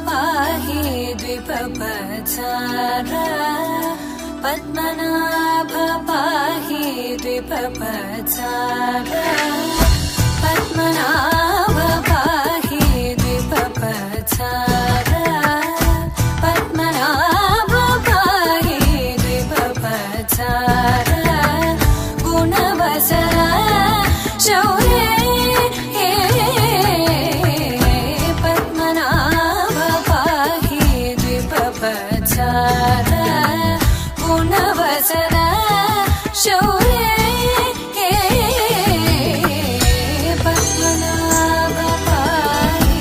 पाहि द्विपपचार पद्मनाभ पाहि द्विपपचार पद्मनाभ पाहि द्विपपचार पद्मनाभ पाहि द्विपपचार गुणवसर शौर्ये पद्मनाभ पाहि द्विपपचार गुणवसर शौर्ये पद्मनाभ पाहि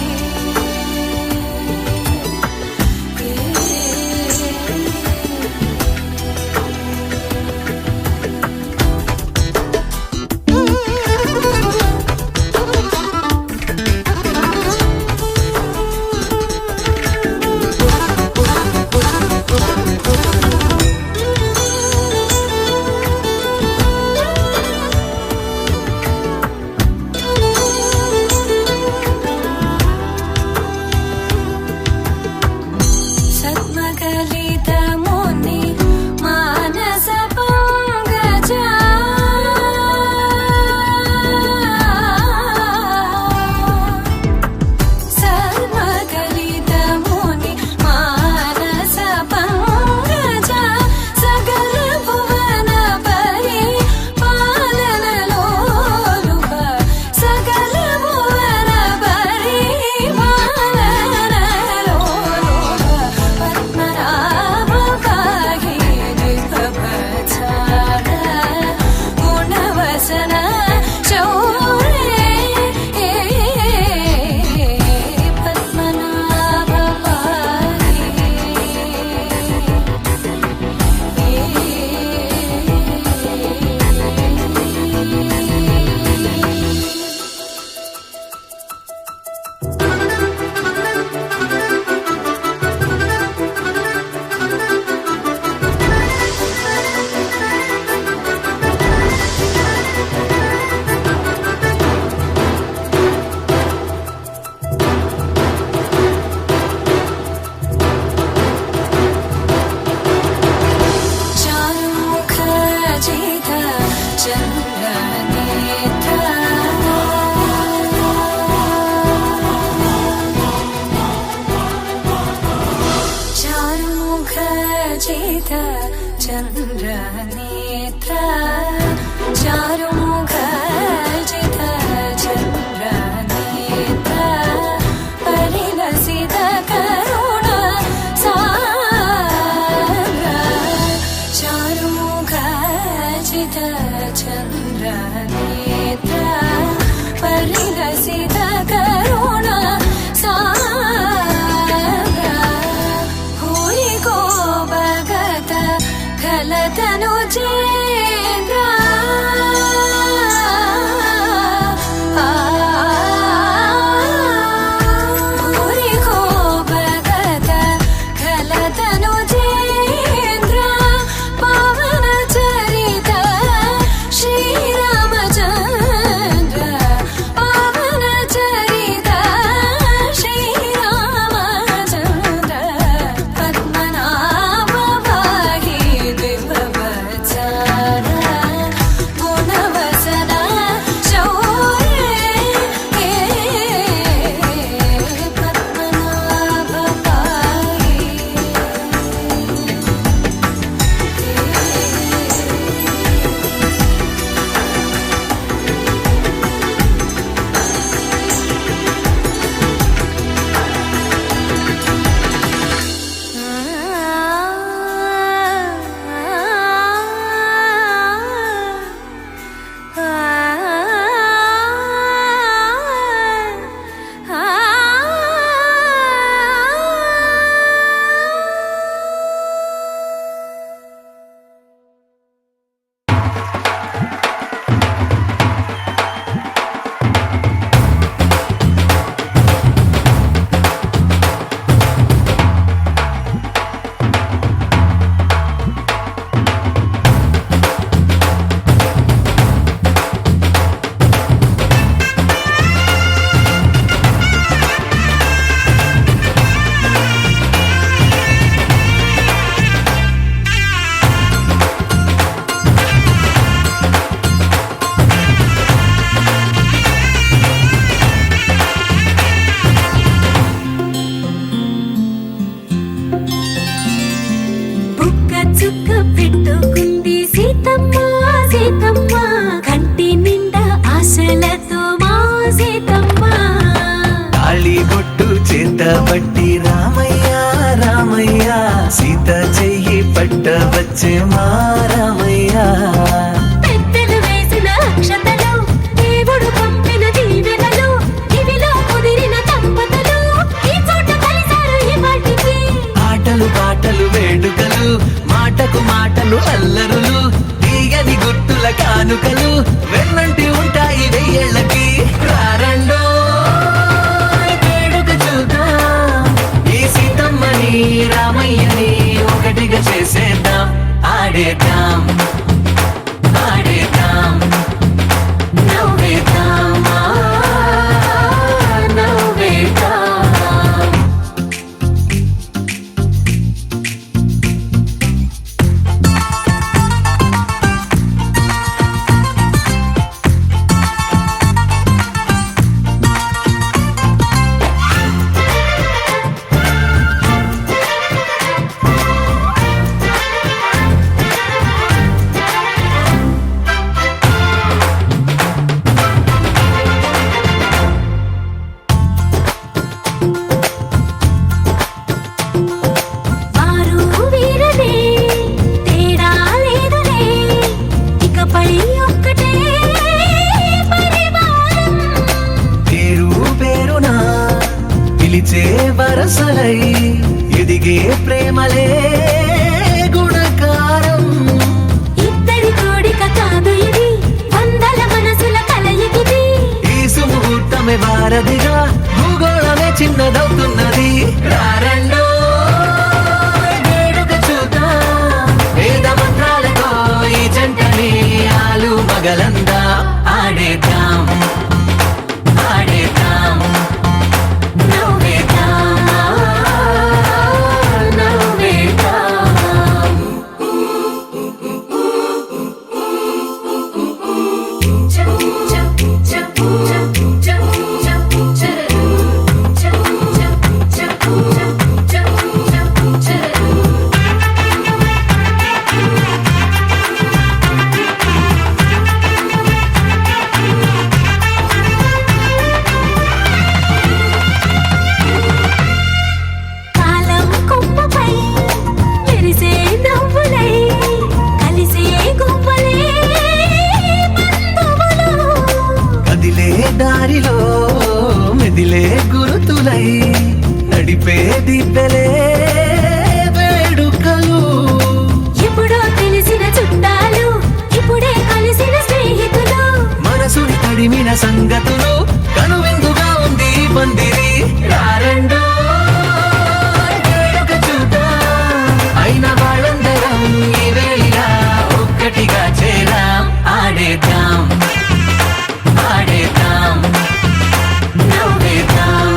चन्द्रनेत्र चारुमुखजित चन्द्रनेत्र परिलसित करुण सान्द्र चारुमुखजित चन्द्रनेत्र परिलसित करुण खलतनुजेन्द्र भूरिको भगत खलतनुजेन्द्र पावन चरित श्रीरामचन्द्र पावन चरित श्रीरामचन्द्र पद्मनाभ पाहि द्विपपचार गुण పట్టి రామయ్య రామయ్య సీత చెయ్యి పట్ట వచ్చే మా రామయ్య పెద్దలు వేసిన అక్షతలు దేవుడు పంపిన దీవెనలు ఇవిలో కుదిరిన దంపతులు ఈ చోట కలిసారు ఈ వాటికి ఆటలు పాటలు వేడుకలు మాటకు మాటలు అల్లరులు తీయని గుర్తుల కానుకలు వెన్నంటి ఉంటాయి వెయ్యేళ్ళకి రారండో వేడుక చూద్దాం ఈ సీతమ్మని రామయ్యని ఒకటిగా చేసేద్దాం ఆడేద్దాం ఆడేద్దాం నవ్వేద్దాం నవ్వేద్దాం వారు వీరనే తేడా లేదులే ఇకపై ఒక్కటే పరివారం పేరు పేరునా పిలిచే వరసలై ఎదిగే ప్రేమలే గుణకారం ఇద్దరి కోడిక కాదు ఇది వందల మనసుల కలయికిది ఈ సుముహూర్తమే వారధిగా భూగోళమే చిన్నదవుతున్నది రారండో వేడుక చూద్దాం వేద మంత్రాలతో ఈ జంటని ఆలు మగలందా ఆడేద్దాం ఆడేద్దాం నవ్వేద్దాం నవ్వేద్దాం కాలం కొమ్మపై మెరిసే నవ్వులై కలిసే గువ్వలే బంధువులు కదిలే దారిలో మెదిలే గురుతులై నడిపే దిబ్బెలే వేడుకలు ఎప్పుడో తెలిసిన చుట్టాలు ఇప్పుడే కలిసిన స్నేహితులు మనసుని తడిమిన సంగతులు కనువిందుగా ఉంది ఈ పందిరి రారండో వేడుక చూద్దాం అయిన వాళ్ళందరం ఈ వేళ ఒక్కటిగా చేరాం ఆడేద్దాం ఆడేద్దాం నవ్వేద్దాం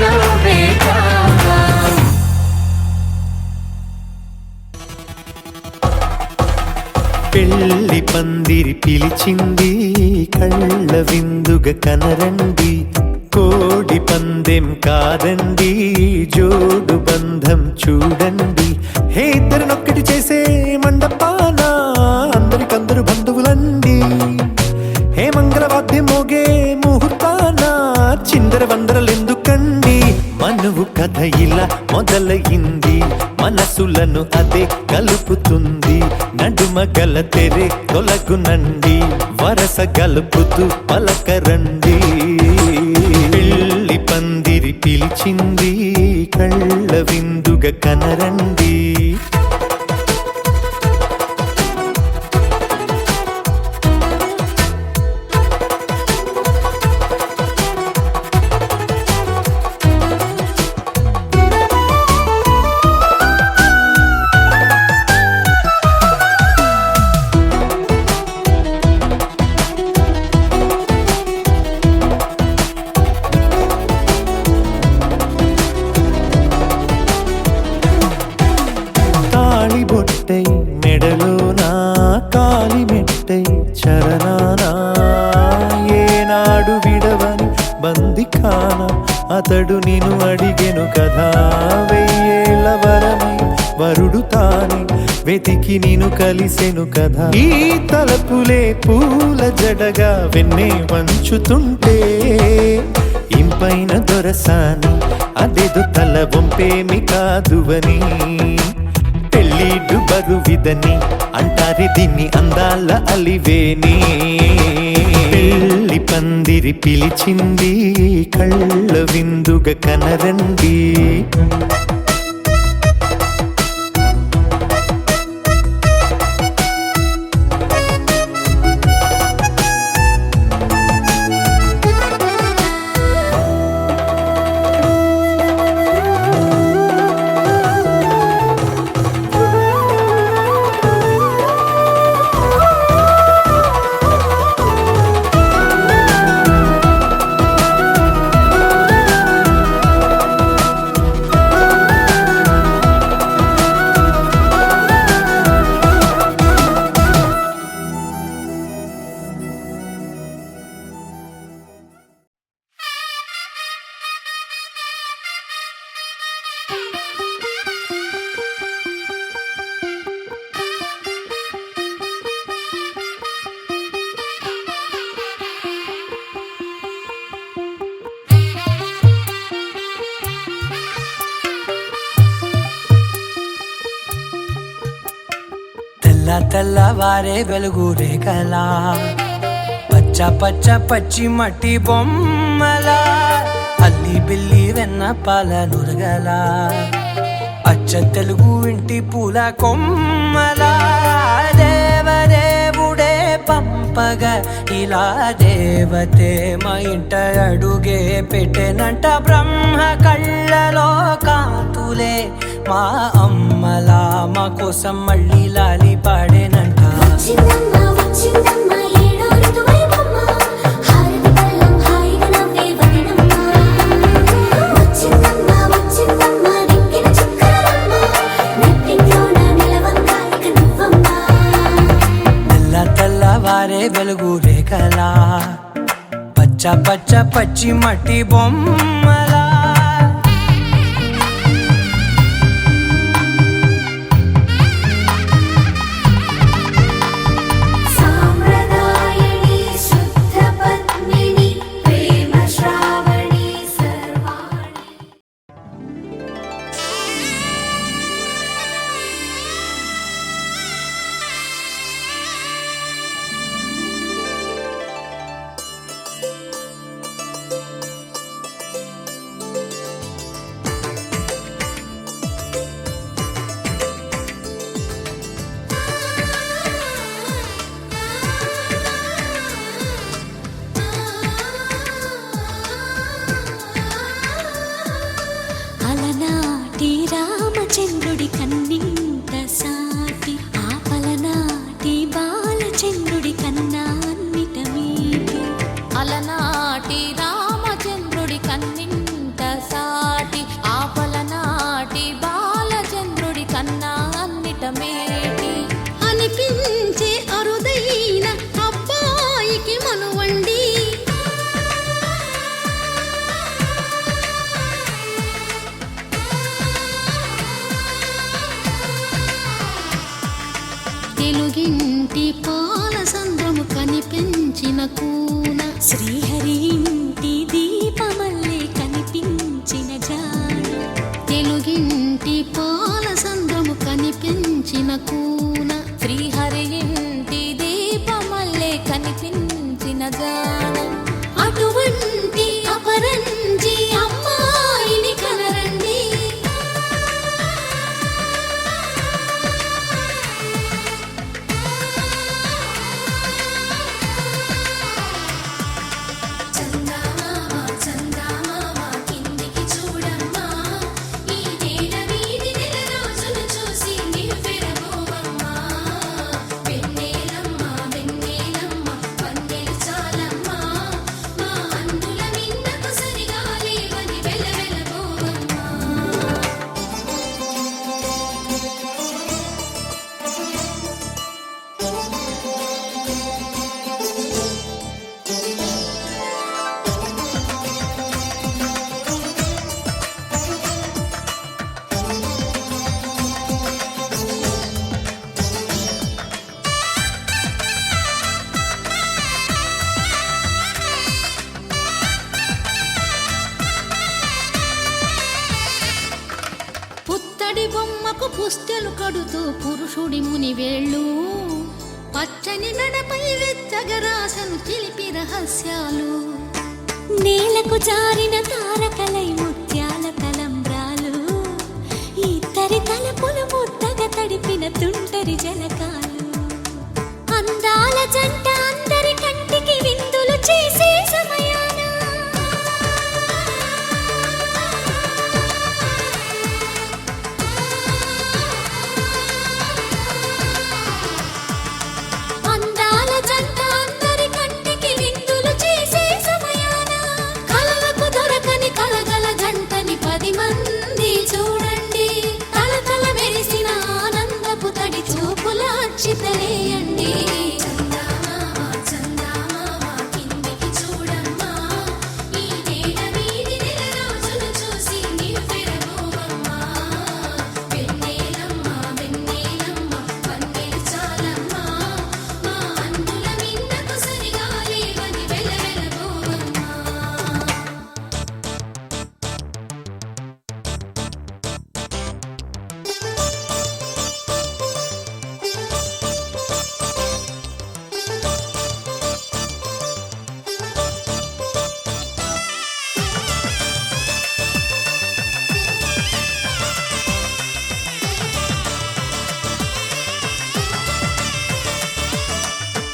నవ్వేద్దాం పెళ్లి పందిరి పిలిచింది కళ్ళ విందుగ కనరండి కోడి పందెం కాదండి జోడు బంధం చూడండి హే ఇద్దరినొక్కటి చేసే మండపాన అందరికందరు బంధువులండి హే మంగళవాద్యం మోగే ముహూర్తాన చిందర వందరలెందుకండి మనువు కథ ఇలా మొదలయింది మనసులను అదే కలుపుతుంది నడుమ గల తెరే తొలగునండి వరస గలుపుతూ పలకరండి పెళ్లి పందిరి పిలిచింది కళ్ళ విందుగ కనరండి బొట్టై మెడలో నా కాలి మెట్టై చరణానా ఏనాడు విడవని బందిఖాన అతడు నిన్ను అడిగెను కదా వెయ్యేళ్ళ వరమై వరుడు తానే వెతికి నిన్ను కలిసెను కదా ఈ తలపులే పూల జడగా వెన్నే వంచుతుంటే ఇంపైన దొరసాని అదేదో తల వంపేమి కాదువని పెళ్ళిడు బరువిదని అంటారే దీన్ని అందాల అలివేని పెళ్ళి పందిరి పిలిచింది కళ్ళ విందుగా కనరండి తెల్లవారే వెలుగు రేఖలా పచ్చ పచ్చ పచ్చి మట్టి బొమ్మలా అల్లి బిల్లి వెన్న పాల నురగలా అచ్చ తెలుగు ఇంటి పూల కొమ్మలా దేవదేవుడే పంపగా ఇలా దేవతే మా ఇంట అడుగే పెట్టెనంట బ్రహ్మ కళ్ళలో కాతులే మా అమ్మలా మా కోసం మళ్ళీ లాలి పాడేనంట వచ్చిందమ్మ వచ్చిందమ్మ ఏడో ఋతువైవమ్మ హారతి పళ్ళం హాయిగా నవ్వే వదినమ్మ వచ్చిందమ్మ వచ్చిందమ్మ దిక్కిన చుక్కలమ్మ నెట్టింట్లోన నిలవంగా ఇక నువ్వమ్మ తెల్లవారే వెలుగు రేఖలా పచ్చ పచ్చ పచ్చి మట్టి బొమ్మలా సాంప్రదాయని శుద్ధ పద్మిని ప్రేమ శ్రావణి సర్వాణి అలనాటి రామచంద్రుడి కన్నింత సాటి ఆపలనాటి బాలచంద్రుడి కన్నా అన్నిట మీటి అలనాటి రామచంద్రుడి కన్నింత సాటి ఆపలనాటి బాలచంద్రుడి కన్నా అన్నిట మేటి అనిపించే అరుదైన అబ్బాయికి మనువండి తెలుగింటి పాల సంద్రము కనిపించిన కూన శ్రీహరి ఇంటి దీపమల్లే కనిపించిన జాడ తెలుగింటి పాల సంద్రము కనిపించిన కూన శ్రీహరి ఇంటి దీపమల్లే కనిపించిన జానం అటువంటి అపరంజి అమ్మాయిని కనరండి చందమామ చందమామ కిందికి చూడమ్మా ఈ నేల వీధి నెల రోజులు చూసి నివ్వెరబోవమ్మా పడుతూ పురుషుడి ముని వేళ్ళు పచ్చని మెడపై వెచ్చగరాసను చిలిపి రహస్యాలు నేలకు జారిన తారకలై ముత్యాల తలంబ్రాలు ఇద్దరి తలపులు ముద్దగా తడిపిన తుంటరి జలకాలు అందాల జంట అందరి కంటికి విందులు చేసే సమయాన అందాల జంట అందరి కంటికి విందులు చేసే సమయాన కలలకు దొరకని కలగల జంటని 10 మంది చూడండి తలతల మెరిసిన ఆనందపు తడి చూపుల అక్షితలేయండి చందమామ చందమామ కిందికి చూడమ్మా ఈ నేల వీధి నెల రోజులు చూసి నివ్వెరపోవమ్మా వెన్నెలమ్మ వెన్నెలమ్మ వన్నెలు చాలమ్మా మా అన్నుల మిన్నకు సరిగా లేవని వెలవెలపోవమ్మా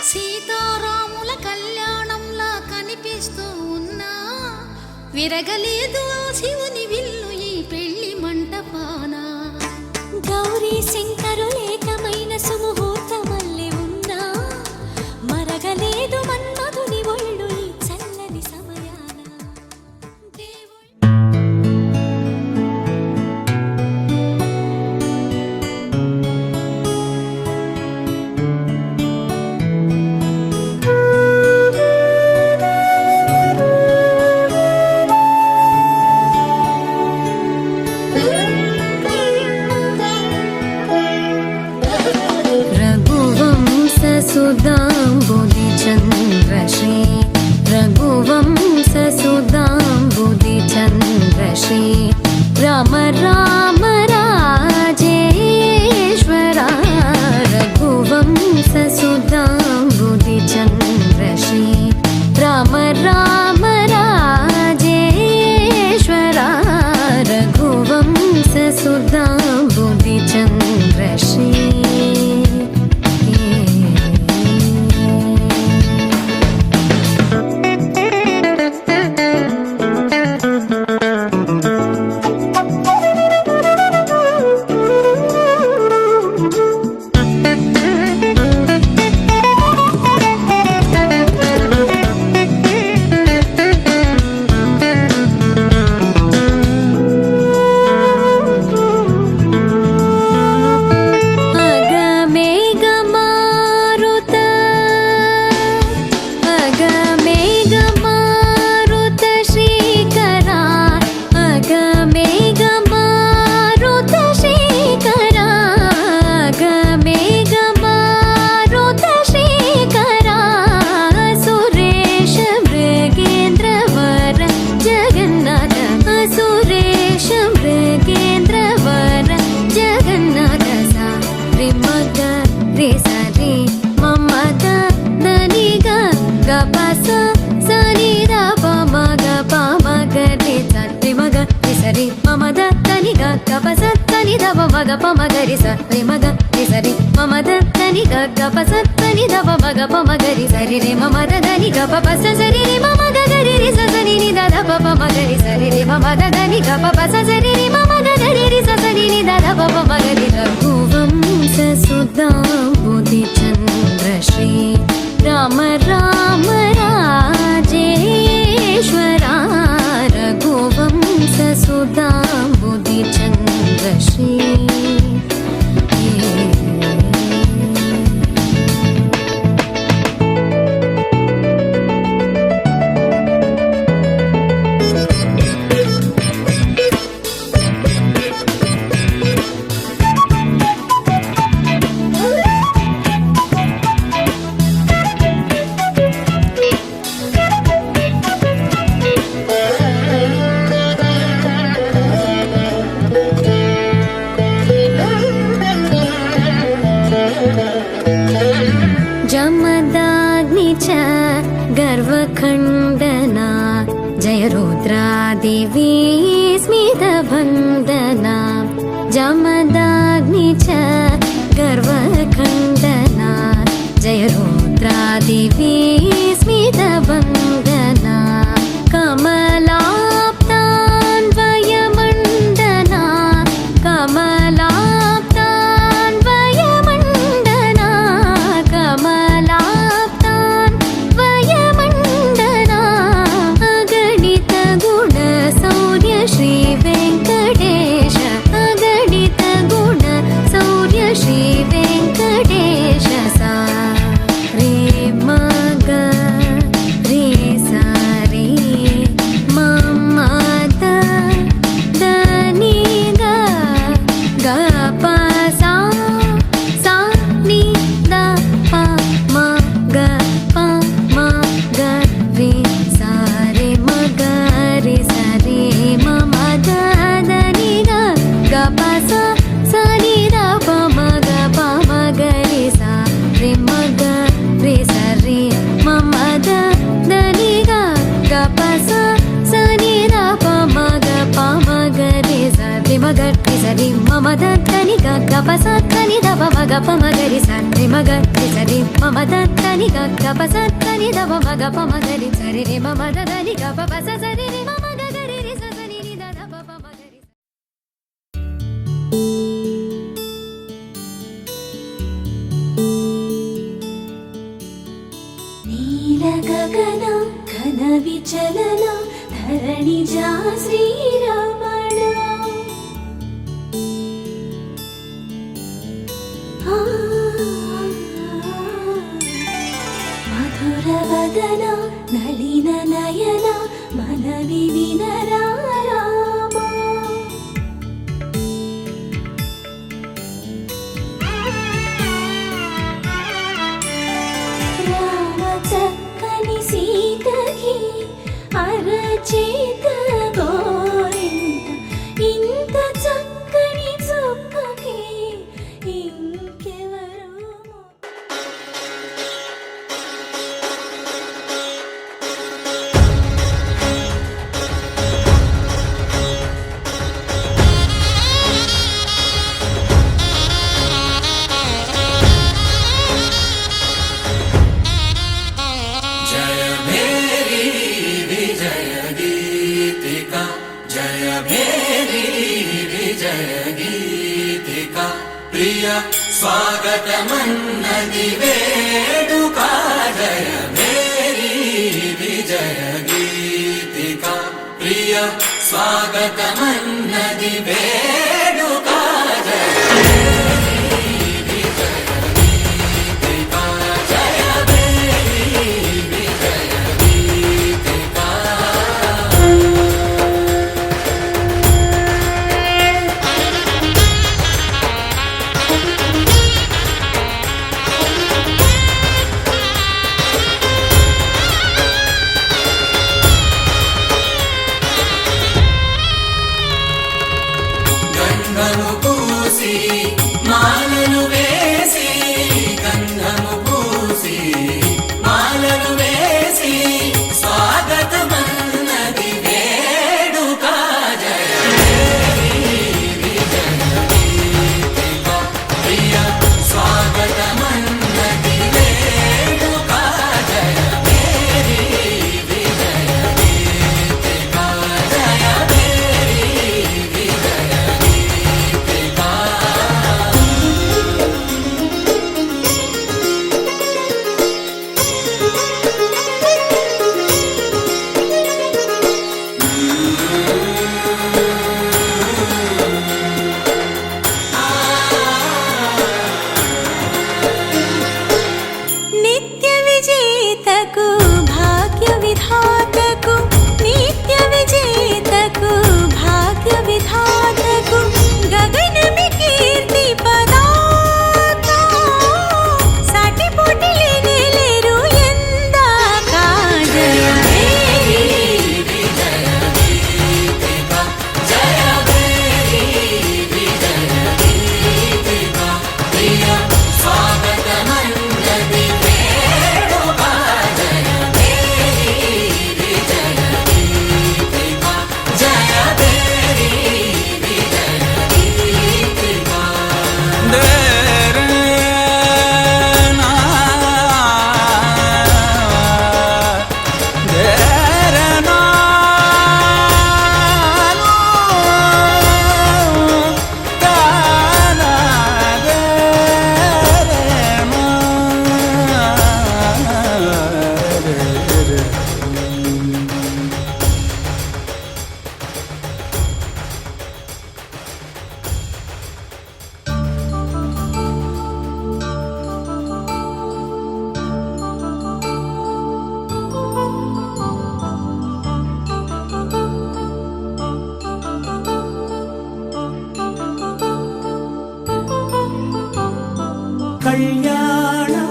సీతారాముల కళ్యాణంలా కనిపిస్తూ ఉన్నా విరగలేదు ఆ శివుని విల్లు ఈ పెళ్లి మంటపాన గౌరీ శంకరులేకమైన సుముహూర్తమల్లె ఉన్నా మరగలేదు మన్మధుని ఒళ్ళు ఈ చల్లని సమయాన దేవుడు रघुवंशसुधाम्बुधिचन्द्रश्री रघुवंशसुधाम्बुधिचन्द्रश्री राम राम राजेश्वरा रघुवंशसुधाम्बुधिचन्द्रश्री राम राम राजेश्वरा रघुवंशसुधाम्बुधिचन्द्रश्री మగ పమగరి సరి మగ సరి మమ దని గ పసని దవ మగ పమగరి సరి రే మమ దని గ పస సరి రే మమ గరి రి సని ని దద ప మగరి సరి రే మమ దని గ పస సరి రే మమ గరి రి సని ని దద ప మగరి రఘువంశ సుధాంబుధి చంద్రశ్రీ రామ రామ రాజేశ్వరా రఘువంశ సుధాంబుధి చంద్రశ్రీ देवी स्मितवन्दना कमलाप्तान्वयमण्डना कमलाप्तान्वयमण्डना कमलाप्तान्वयमण्डना अगणितगुणशौर्य श्रीवेङ्कटेश अगणितगुणशौर्य श्रीवेङ्कटेश सा रे मग रे सा रे मम द नी ग ग प सा सा नि द प म ग प म ग रे सा रे म ग रे सा रे मम द नी ग ग प सा सा नि द प म ग प म ग रे सा रे म ग रे सा रे मम द नी ग ग प सा सा नि द प म ग प म ग रे सा रे म ग रे सा रे मम द नी ग ग प सा नी द प म ग प म ग रे सा रे म ग रे सा रे मम द नी ग ग प सा नी द प म ग प म ग रे सा रे रे मम द नी ग प प सा सा रे रे मम ग ग रे रे सा सा नि द प प म ग रे నీల గగన ఘన విచలన ధరణిజా శ్రీరమణ మధుర వదన నళిన నయన మనవి వినరామ రామ చక్కని సీతకి అరచేత గోరింట ఇంత చక్కని చుక్కకి ఇంకెవరు जय मेरी विजय गीतिका जय मेरी विजय गीतिका प्रिय स्वागतमन्नदि वेदुका जय मेरी विजय गीतिका प्रिय स्वागतमन्नदि वेदुका जय मेरी विजय गीतिका जय मेरी विजय गीतिका గంధము పూసి మాలలు వేసి గంధము పూసి మాలలు వేసి స్వాగతమన్నది వేడుక జయ మేరీ విజయ గీతికా ప్రియ స్వాగతమన్నది వేడుక జయ మేరీ విజయ గీతికా జయ మేరీ విజయ గీతికా కళ్యాణం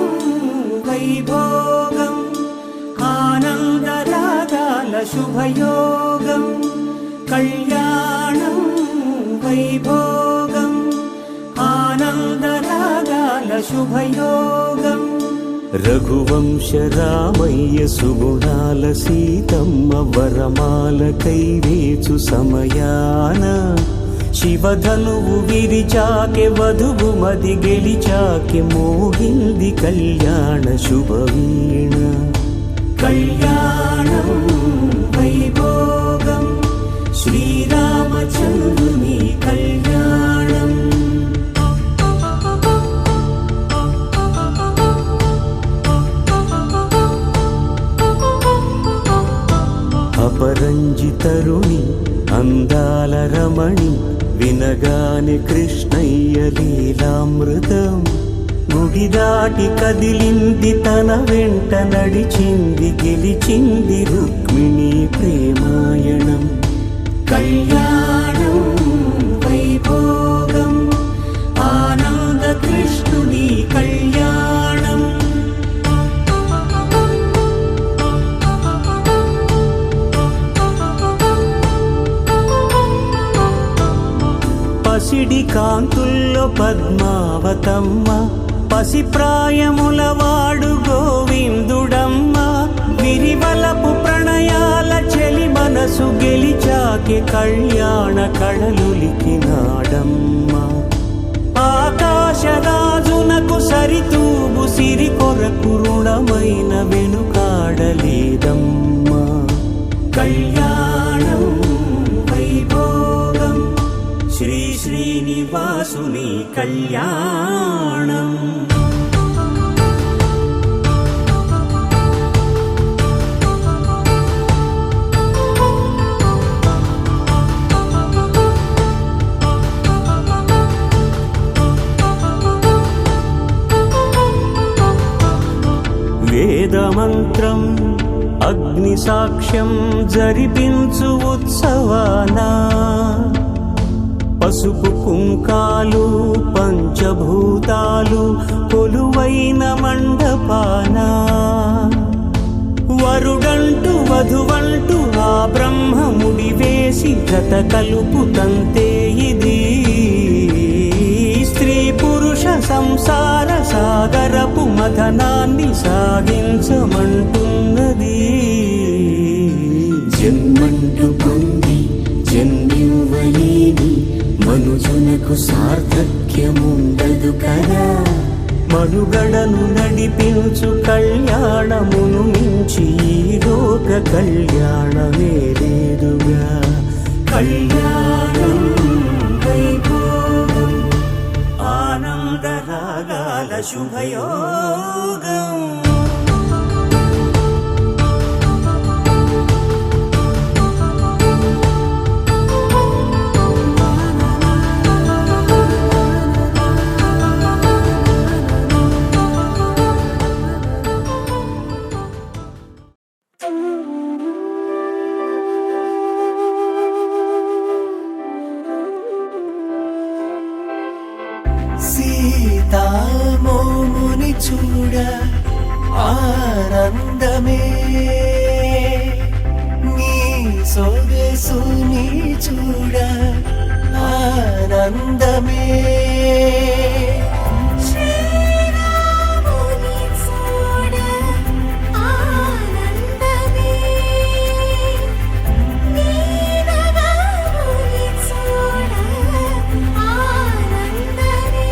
వైభోగం ఆనందరాగాల శుభయోగం కళ్యాణం వైభోగం ఆనందరాగాల శుభయోగం రఘువంశ రామయ్య సుగుణాల సీతమ్మ వరమాల కైవేచు సమయాన శివధనువు విరిచాకె వధువు మది గెలిచాకె మోగింది కళ్యాణ శుభవీణ కళ్యాణం వైభోగం శ్రీరామచంద్రుని కళ్యాణం అపరంజి తరుణి అందాల రమణి వినగానే కృష్ణయ్య లీలామృతం గుడి దాటి కదిలింది తన వెంట నడిచింది గెలిచింది రుక్మిణి ప్రేమాయణం కళ్యాణం వైభోగం ఆనంద కృష్ణుని కళ్యాణం పసిడి కాంతుల్లో పద్మావతమ్మ పసిప్రాయముల వాడు గోవిందుడమ్మ విరివలపు ప్రణయాల చెలి మనసు గెలిచాకే కళ్యాణ కళలులికినాడమ్మ ఆకాశరాజునకు సరితూబు సిరి కొరకు రుణమైన వెనుకాడలేదమ్మా కళ్యాణం వైభోగం శ్రీ శ్రీనివాసుని కళ్యాణం వేదమంత్రం అగ్ని సాక్ష్యం జరిపించు ఉత్సవానా పసుపు కుంకాలు పంచభూతాలు కొలువైన మండపానా వరుడంటూ వధువంటూ ఆ బ్రహ్మముడి వేసి జత కలుపుతంతే ఇది స్త్రీ పురుష సంసార సాగరపు మథనాన్ని సాగించమంటున్నది జన్మంటూ పొంది జన్మివ్వలేని మనుజునకు సార్థక్యముండదు కదా మనుగడను నడిపించు కళ్యాణమును మించి ఈ లోక కళ్యాణమే లేదుగా కళ్యాణం వైభోగం ఆనందరాగాల శుభయోగం సీతామోముని చూడ ఆనందమే నీ సొగసుని చూడ ఆనందమే శ్రీరాముని చూడ ఆనందమే నీనగాముని చూడ ఆనందమే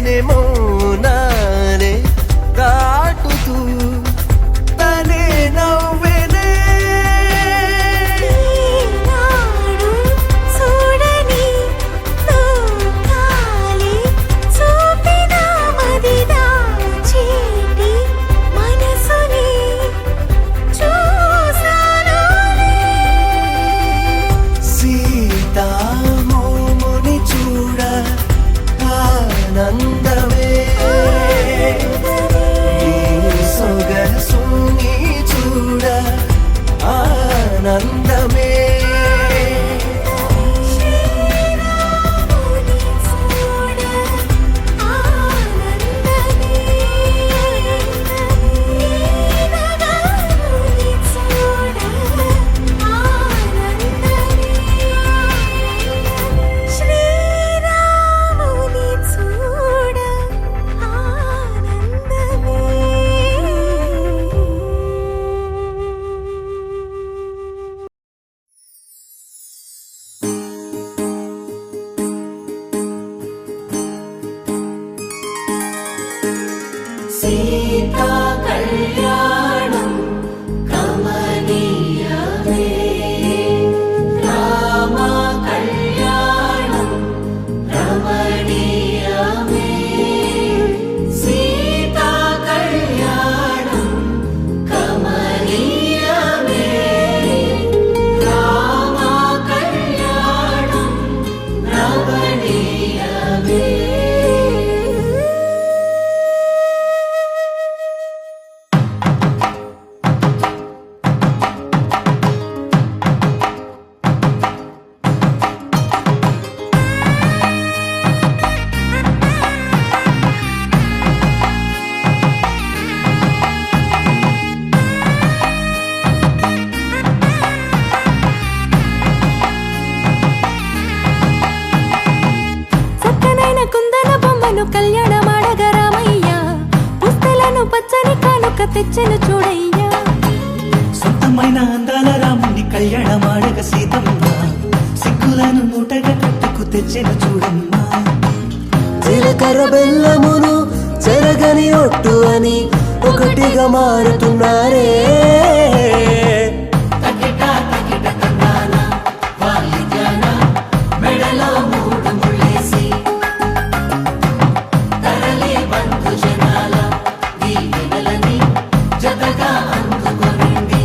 నేనే మౌనానే దాటుతూ తనే నవ్వెనే ఈనాడు చూడని లోకాలే చూపిన మదిదా చీటి మనసుని చూసానులే సీతామోముని చూడ ఆనందమే నీ సొగసుని చూడ ఆనందమే శ్రీరాముని చూడ ఆనందమే నీనగారుని చూడ ఆనందమే శ్రీరాముని చూడ ఆనందమే సీతా కళ్యాణం కమనీయమే రామ కళ్యాణం రమణీయమే సీతా కళ్యాణం కమనీయమే రామ కళ్యాణం రమణీయమే చక్కనైన కుందన బొమ్మను కళ్యాణమాడగరామయ్య పుస్తలను పచ్చని కానుక తెచ్చెను చూడయ్యా సొంతమైన అందాల రాముని కళ్యాణమాడగ సీతమ్మ సిగ్గులను మూటగా కట్టుకు తెచ్చెను చూడమ్మా జీలకర్ర బెల్లమును చెరగని ఒట్టు అని ఒకటిగా మారుతున్నారే తకిట తకిట తందాన వాయిద్యాన మెడలో మూడు ముళ్ళేసి తరలి బంధు జనాల దీవెనలని జతగా అందుకొనింది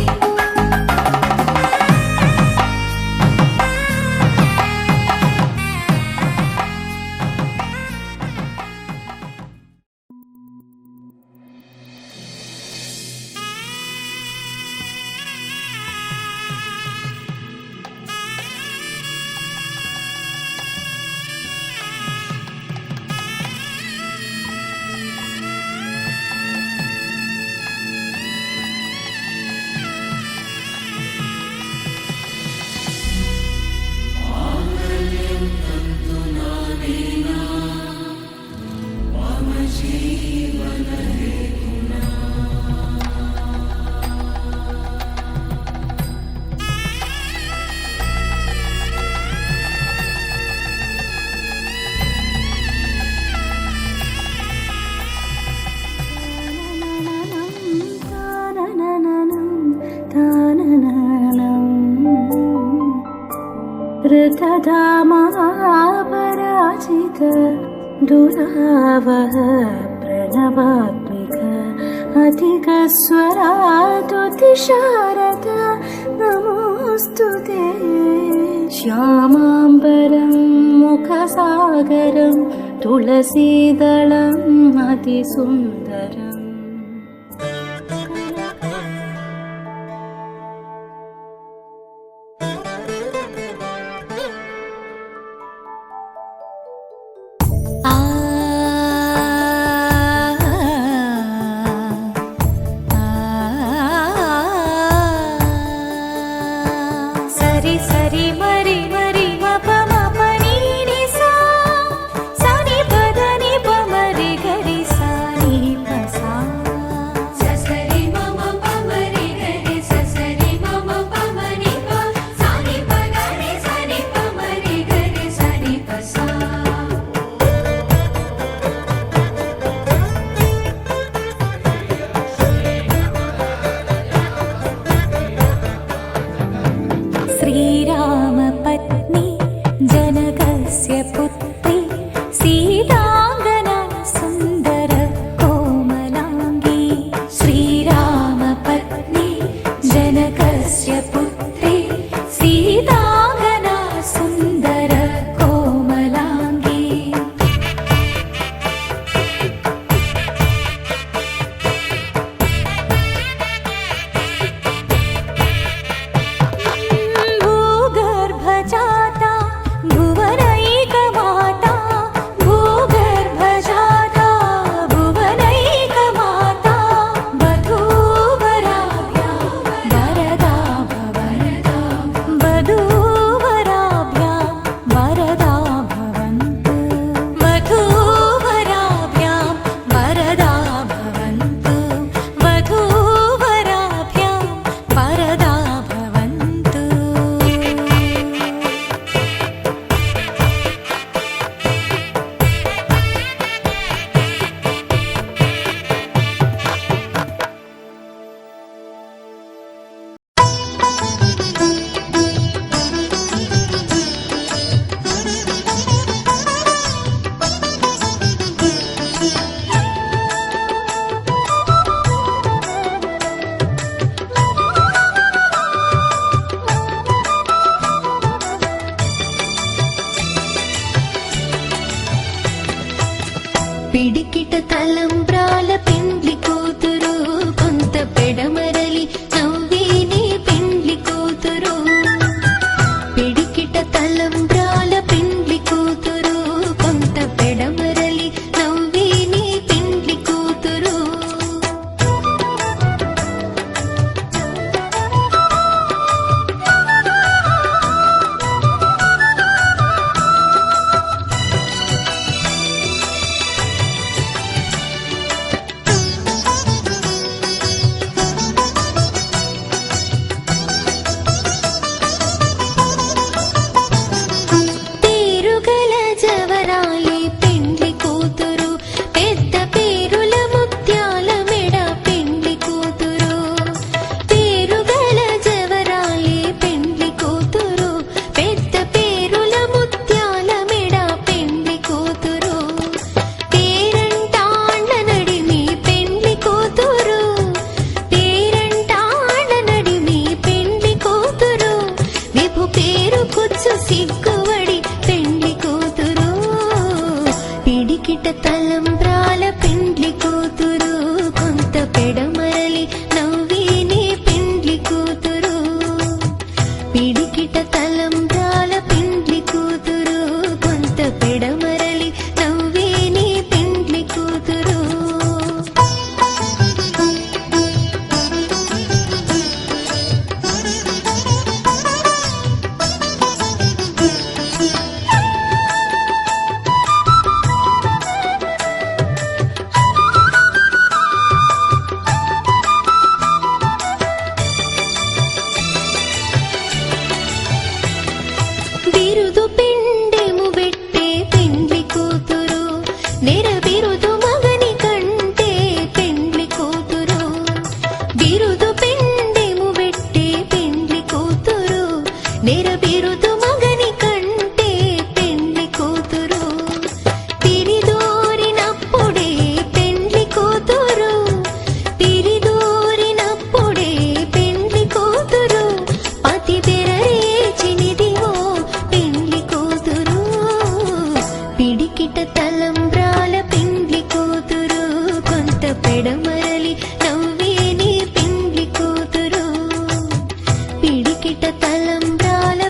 ऋतधामापराजित दुरावह प्रणवात्मिक अधिकस्वरातुतिशारद नमोऽस्तु ते श्यामाम्बरं मुखसागरं तुलसीदलम् अतिसुन्दरम् సరి సరి మరి మరి మప మప నీ ని సా సని పద ని ప మరి గరి సా ని ప సా ససరి మమ ప మరి గరి ససరి మమ ప మరి ప సా ని ప గరి సా ని ప మరి గరి సా ని ప సా వధూవరాభ్యాం వరదా భవంతు వధూవరాభ్యాం వరదా భవంతు వధూవరాభ్యాం వరదా భవంతు. పిడికిట తలంబ్రాల పెండ్లి కూతురు కొంత పెడమరలి నవ్వేనే పెండ్లి కూతురు. పిడికిట తలంబ్రాల పెండ్లి కూతురు కొంత పెడమరలి నవ్వేనే పెండ్లి కూతురు. పేరుగల జవరాలి పెండ్లి కూతురు పెద్ద పేరుల ముత్యాల మెడ పెండ్లి కూతురు. పేరుగల జవరాలి పెండ్లి కూతురు పెద్ద పేరుల ముత్యాల మెడ పెండ్లి కూతురు. పేరంటాండ్ల నడిమి పెండ్లి కూతురు పేరంటాండ్ల నడిమి పెండ్లి కూతురు. విభు పేరు కుచ్చు సిగ్గువడి పెండ్లి కూతురు. పిడికిట తలంబ్రాల పెండ్లి కూతురు కొంత పెడమరలి నవ్వేనే పెండ్లి కూతురు. పిడికిట తలంబ్రాల పెండ్లి కూతురు కొంత పెడమరలి నవ్వేనే పెండ్లి కూతురు. బిరుదు పిండెము పెట్టే పెండ్లి కూతురు నెర బిరుదు మగని కంటే పెండ్లి కూతురు. బిరుదు పిండెము పెట్టే పెండ్లి కూతురు నెర బిరుదు మగని కంటే పెండ్లి కూతురు. తిరిదోరినప్పుడే పెండ్లి కూతురు తిరిదోరినప్పుడే పెండ్లి కూతురు. పతి బెరరేచినిదివో పెండ్లి కూతురు. పిడికిట తలంబ్రాల పెండ్లి కూతురు కొంత పెడమరలి నవ్వేనే పెండ్లి కూతురు. పిడికిట తలంబ్రాల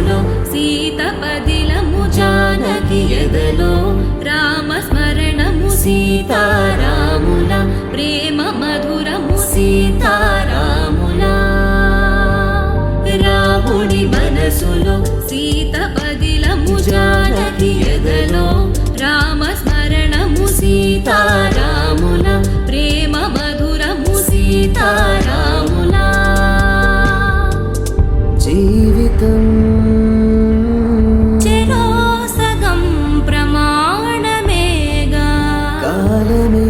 మనసులో సీత పదిలము జానకి ఎదలో రామస్మరణము సీతారాముల ప్రేమ మధురము సీతారాముల రాముడి మనసులో సీత పదిలము జానకి ఎదలో రామస్మరణము సీతారాముల ప్రేమ మధురము సీతారాముల జీవితం చెరో సగం ప్రమాణమేగా కాలమే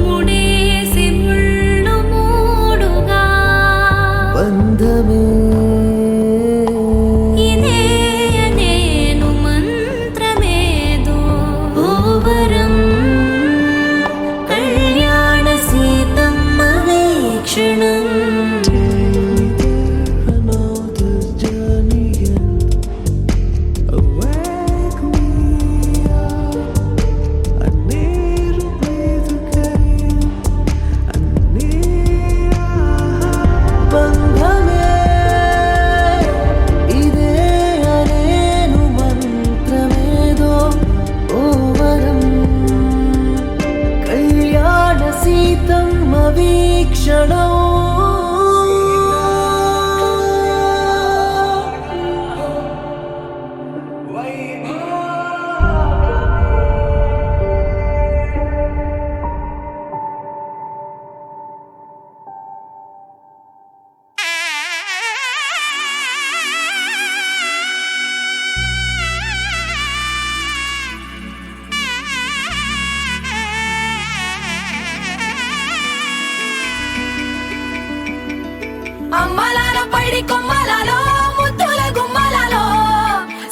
ముడేసి ముళ్ళు మూడుగా బంధమే ఇదే నేను మంత్రమేదో ఓవరం కళ్యాణ Seethamma వీక్షణం another journey and awake me up. I need to breathe again. I need బంధమే ఇదే అనేను మంత్రమేదో ఓవరం కళ్యాణ సీతమ్మ వీక్షణం అమ్మలాల పైడి కొమ్మలలో ముద్దుల గుమ్మలలో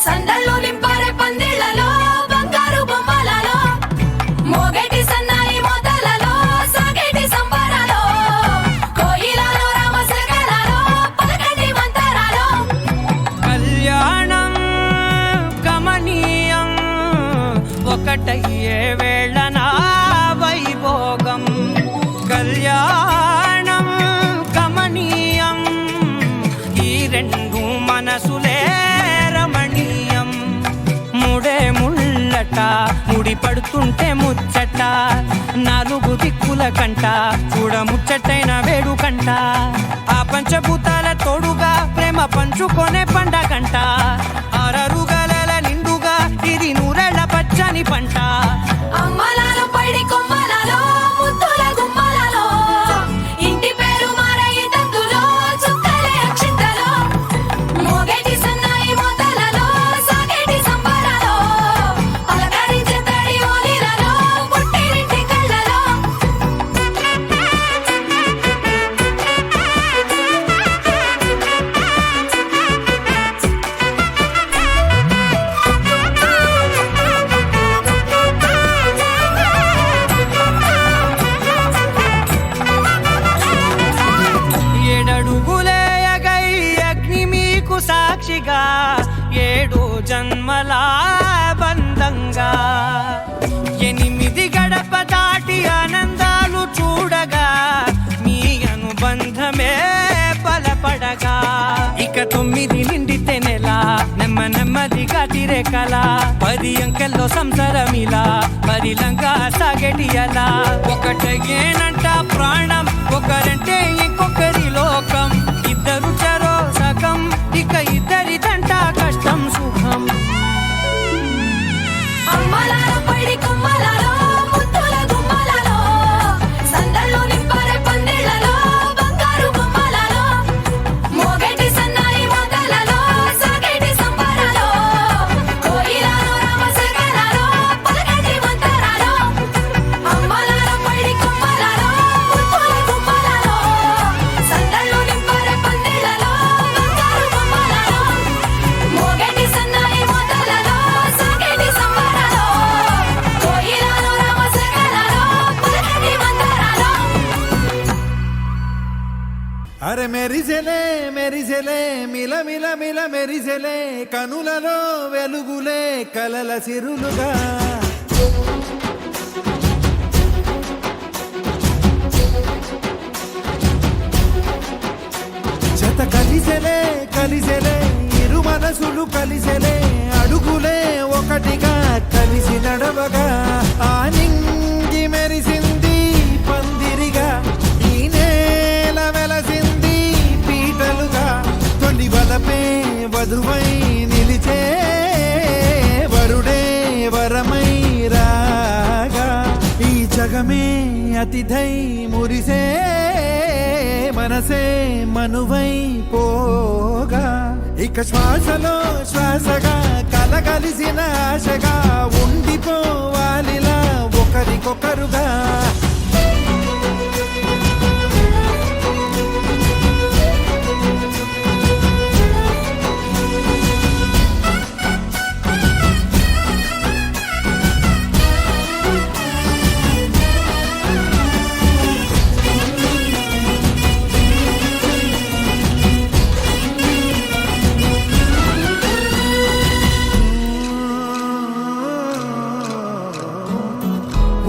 సందళ్ళు నింపారే పందిళ్లలో బంగారు బొమ్మలలో మోగేటి సన్నాయి మోతలలో సాగేటి సంబరాలో కోయిలలో రామశకలలో పలకండి మంతరాలో కళ్యాణం గమనీయం ఒకటయ్యే వేళ నా వైభోగం కళ్యాణం గమనీయం ఈ రెండు మనసులే రమణీయం ముడే ముళ్ళట ముడి పడుతుంటే ముచ్చట నాలుగు దిక్కుల కంట చూడ ముచ్చటైన వేడుకంట ఆ పంచభూతాల తోడుగా ప్రేమ పంచుకొనే పండగంట ఆరరుగల నిండుగా ఇది నూరెళ్ళ పచ్చని పంట అమ్మలాల పైడి కొమ్మలలో ముద్దుల గుమ్మలలో ఇంటి పేరు మారయి తందులో చుక్కలే అక్షింతలో మోగేటి సన్నాయి మోతలలో సాగేటి సంబరాలో పలకరించే తడి ఓలిలలో పుట్టినింటి కళ్ళలో ఏడడుగులేయగై అగ్ని మీకు సాక్షిగా ఏడు జన్మల బంధంగా ఎనిమిది గడప దాటి ఆనందాలు చూడగా మీ అనుబంధమే బలపడగా ఇక 9 నిండితే నెల నెమ్మదిగా తిరేకల 10 అంకెల్లో సంసారమిలా పరిలంగా సాగటి అలా ఒకటేనంట ప్రాణం ఒకరంటే ఇంకొకరి లోకం ఇద్దరు చరో సగం ఇక ఇద్దరిదంట కష్టం సుఖం అమ్మలాల పైడి కొమ్మలలో ముద్దుల గుమ్మలలో సందళ్ళు నింపారే పందిళ్లలో బంగారు బొమ్మలలో మోగేటి సన్నాయి మోతలలో సాగేటి సంబరాలో కోయిలలో రామశకలలో పలకండి మంతరాలో అమ్మలాల పైడి కొమ్మలలో ముద్దుల గుమ్మలలో సందళ్ళు నింపారే పందిళ్లలో బంగారు బొమ్మలలో మోగేటి సన్నాయి మోతలలో సాగేటి సంబరాలో కోయిలలో రామశకలలో పలకండి మంతరాలో అరే మెరిసెలే మెరిసెలే మిల మిల మిల మెరిసెలే కనులలో వెలుగులే కలల సిరులుగా జత కలిసి కలిసెలే కలిసెలే ఇరు మనసులు కలిసెలే అడుగులే ఒకటిగా కలిసి నడవగా ఆ నింగి మెరిసింది పందిరిగా ఈ నేల వెలసింది పీటలుగా తొలి వలపే వధువై నిలిచే వరుడే వరమై రాగా ఈ జగమే అతిథై మురిసే మనసే మనువై పోగా ఇక శ్వాసలో శ్వాసగా కలగలిసిన ఆశగా ఉండిపోవాలిలా ఒకరికొకరుగా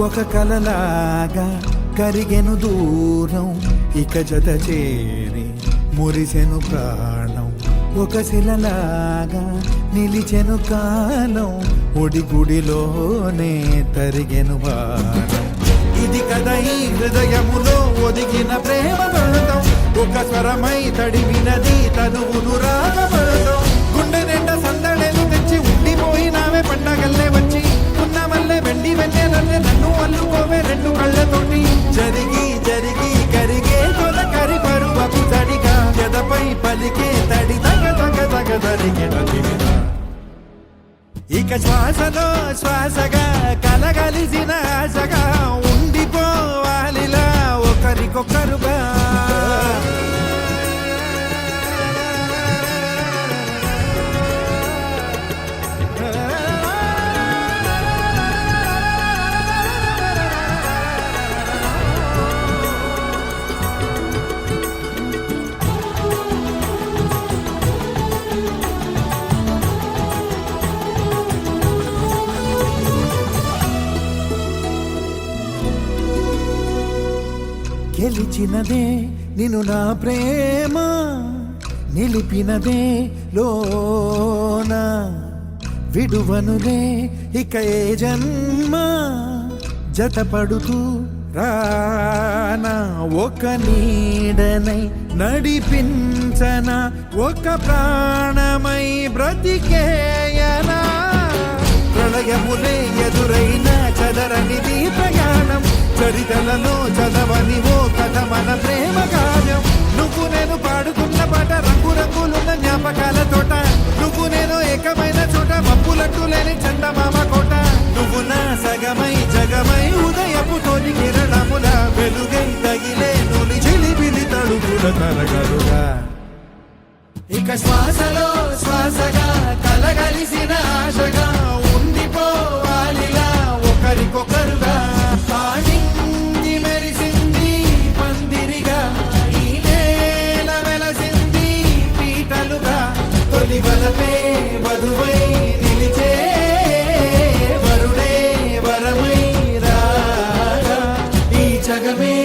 ఒక కలలాగా కరిగెను దూరం ఇక జత చేరి మురిసెను ప్రాణం ఒక శిలలాగా నిలిచెను కాలం ఒడిగుడిలోనే తరిగెను వారం ఇది కదా ఈ హృదయములో ఒదిగిన ప్రేమ బంధం ఒక స్వరమై తడివినది తనువును రాగబంధం గుండె నిండా సందడేలు తెచ్చి ఉండిపోయినావే పండగల్లే వచ్చి ఉన్న మల్లె వెండి వెన్నెలల్లే నన్ను అల్లుకోవే రెండు కళ్ళతోటి జరిగి జరిగి కరిగే తొలకరి పరువపు తడిగా ఎదపై పలికే తడి తగ తగ తగ తరిగిన తిమిర ఇక శ్వాసలో శ్వాసగా కలగలిసిన ఆశగా ఉండిపోవాలిలా ఒకరికొకరుగా గెలిచినదే నిన్ను నా ప్రేమ నిలిపినదే లోన విడువనులే ఇక ఏ జన్మ జతపడుతూ రానా ఒక నీడనై నడిపించన ఒక ప్రాణమై బ్రతికేయనా ప్రళయములే ఎదురైన చదరనిది ప్రయాణం చరితలలో చదవని ఓ కథ మన ప్రేమ కార్యం నువ్వు నేను పాడుతున్న పాట రంగు రంగులున్న జ్ఞాపకాల తోట నువ్వు నేను ఏకమైన చోట మబ్బులట్టు లేని చందమామ కోట నువ్వు నా సగమై జగమై ఉదయపు తోటి కిరణముల వెలుగై తగిలే నులి చిలిపిలి తడుగుల తరగలుగా ఇక శ్వాసలో శ్వాసగా కలగలిసిన ఆశగా ఉండిపోవాలిలా ఒకరికొకరుగా పాడింది మెరిసింది పందిరిగా ఈ నేల వెలసింది పీటలుగా తొలి వలపే వధువై నిలిచే వరుడే వరమై రాగా ఈ జగమే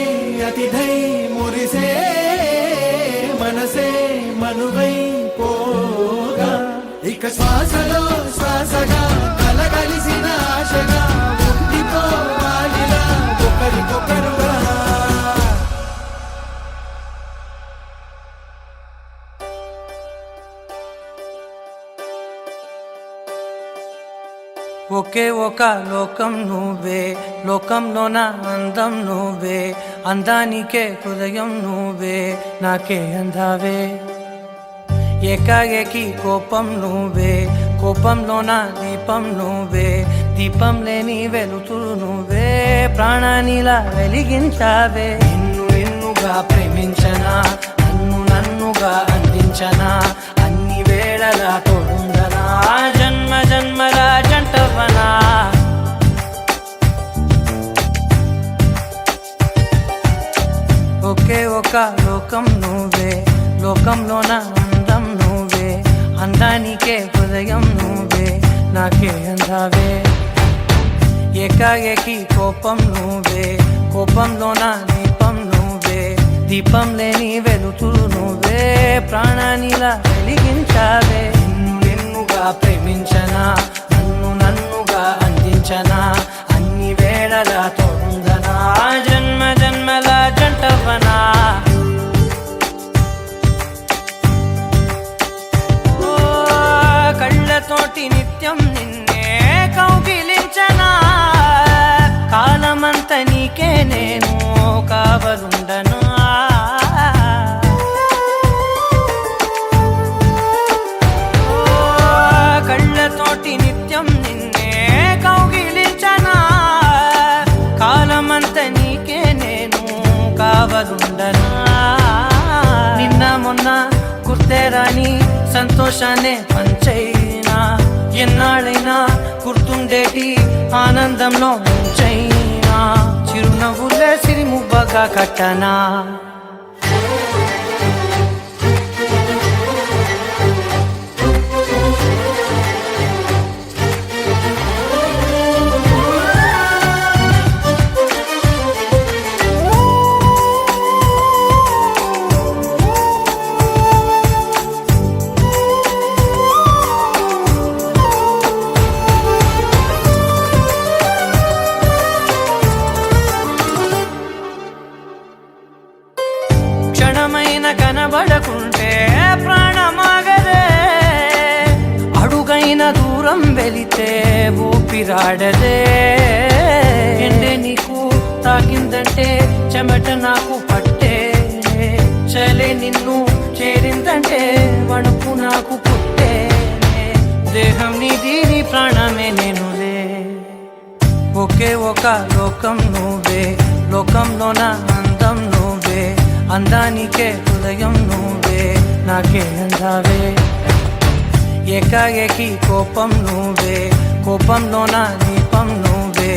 అతిథై మురిసే మనసే మనువై పోగా ఇక శ్వాసలో శ్వాసగా కలగలిసిన ఆశగా ఉండిపోవాలిలా ఒకరికొకరుగా ఒకే ఒక లోకం నువ్వే లోకంలోన అందం నువ్వే అందానికే హృదయం నువ్వే నాకే అందావే ఏకాఏకి కోపం నువ్వే కోపంలోన దీపం నువ్వే దీపం లేని వెలుతురు నువ్వే ప్రాణానిలా వెలిగించావే నిన్ను నిన్నుగా ప్రేమించనా నన్నుగా అందించనా అన్ని వేళలా తోడుందనా జన్మ జన్మల జంటవనా ఒకే ఒక లోకం నువ్వే లోకంలోన అందం నువ్వే అందానికే హృదయం నువ్వే నాకే అందావే ఏకాఏకి కోపం నువ్వే కోపంలోన దీపం నువ్వే దీపం లేని వెలుతురు నువ్వే ప్రాణానిలా వెలిగించావే నిన్నుగా ప్రేమించనా నన్నుగా అందించనా అన్ని వేళలా తోడుందనా జన్మ జన్మల జంటవనా ఓ కళ్ళతోటి నిత్యం నిన్నే కౌగిలించనా కాలమంత నీకే నేను కావలుండను కళ్ళతోటి నిత్యం నిన్నే కౌగిలించనా కాలమంత నీకే నేను కావలుండను నిన్న మొన్న గుర్తేరాని సంతోషాన్ని పంచైనా ఎన్నాళ్ళైనా గుర్తుండేటి ఆనందంలో ముంచైనా చిరునవ్వులే సిరిమువ్వగా కట్టనా క్షణమైన కనబడకుంటే ప్రాణమాగదే అడుగైన దూరం వెళితే ఊపిరాడదే ఎండే నీకు తాకిందంటే చెమట నాకు పట్టే చలే నిన్ను చేరిందంటే వణుకు నాకు పుట్టే దేహం నీది నీ ప్రాణమే నేనులే ఒకే ఒక లోకం నువ్వే లోకంలోన అందం నువ్వే అందానికే హృదయం నువ్వే నాకే అందావే ఏకాఏకి కోపం నువ్వే కోపంలోన దీపం నువ్వే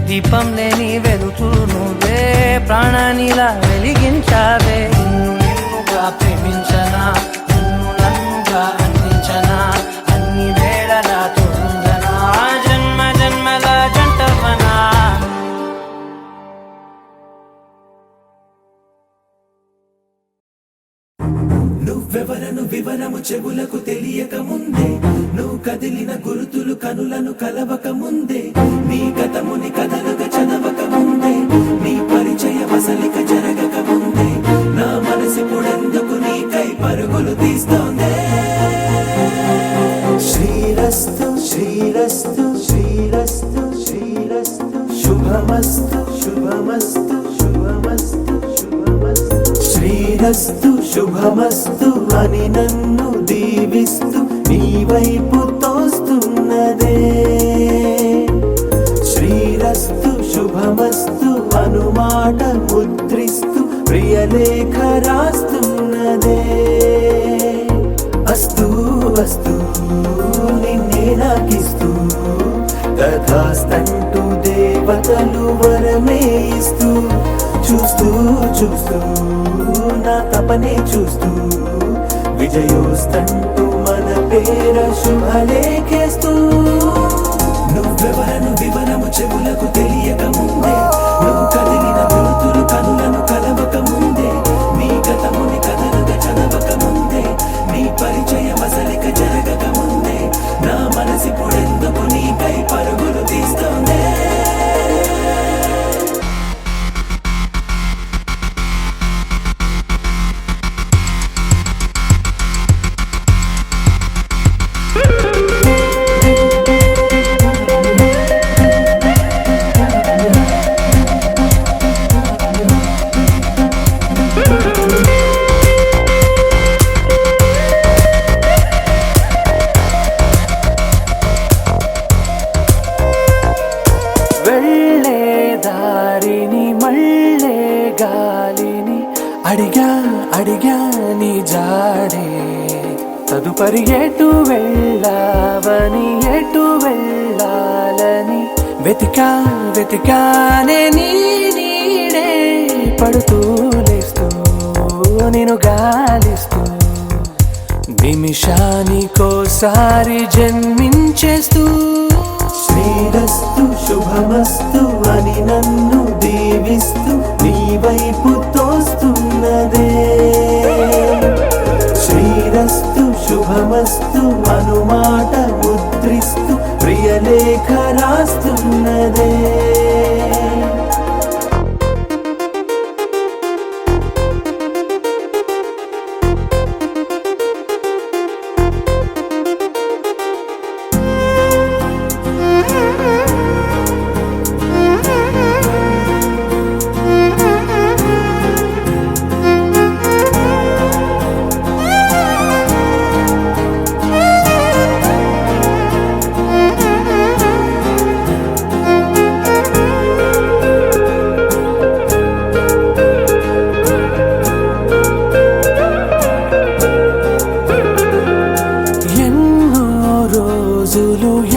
దీపం లేని వెలుతురు నువ్వే ప్రాణానిలా వెలిగించావే నిన్నుగా ప్రేమించనా నన్నుగా అందించనా అన్ని వేళలా తోడుందనా జన్మ జన్మల జంటవనా నువ్వెవరను వివరము చెవులకు తెలియక ముందే నువ్వు కదిలిన గురుతులు కనులను కలవక ముందే నీ గతముని కథలుగా చదవక ముందే నీ పరిచయ వసలిక జరగక ముందే నా మనసు పొడెందుకు నీకై పరుగులు తీస్తోందే శ్రీరస్తు శ్రీరస్తు శ్రీరస్తు శ్రీరస్తు శుభమస్తు శుభమస్తు శుభమస్తు శుభమస్తు శ్రీరస్తు శుభమస్తు అని నన్ను దీవిస్తూ నీ వైపు తోస్తున్నదే శ్రీరస్తు శుభమస్తు అనుమాట ముద్రిస్తూ ప్రియలేఖ రాస్తున్నదే అస్తు అస్తు నిన్నే నాకిస్తూ తథాస్తంటూ దేవతలు వరమే ఇస్తూ చూస్తూ చూస్తూ నా తపనే చూస్తూ విజయోస్తంటూ మన పేర శుభలేఖేస్తూ నువ్వెవరను వివరము చెవులకు తెలియక ముందే నువ్వు కదిలిన గురుతులు కనులను కలవక ముందే నీ గతముని కథలుగా చదవక ముందే నీ పరిచయ వసలిక జరగక ముందే నా మనసి పొడెందుకు నీకై పరుగులు తీస్తోందే వెళ్ళే దారిని మళ్ళే గాలిని అడిగా అడిగా నీ జాడే తదుపరి ఎటు వెళ్ళావని ఎటు వెళ్ళాలని వెతికా వెతికానే నీ నీడే పడుతూ లేస్తూ నేను గాలిస్తూ నిమిషానికోసారి జన్మించేస్తూ శ్రీరస్తు శుభమస్తు అని నన్ను దీవిస్తూ నీ వైపు తోస్తూ రాస్తున్నదే శ్రీరస్తు శుభమస్తు అనుమాట ముద్రిస్తూ ప్రియలేఖ రాస్తున్నదే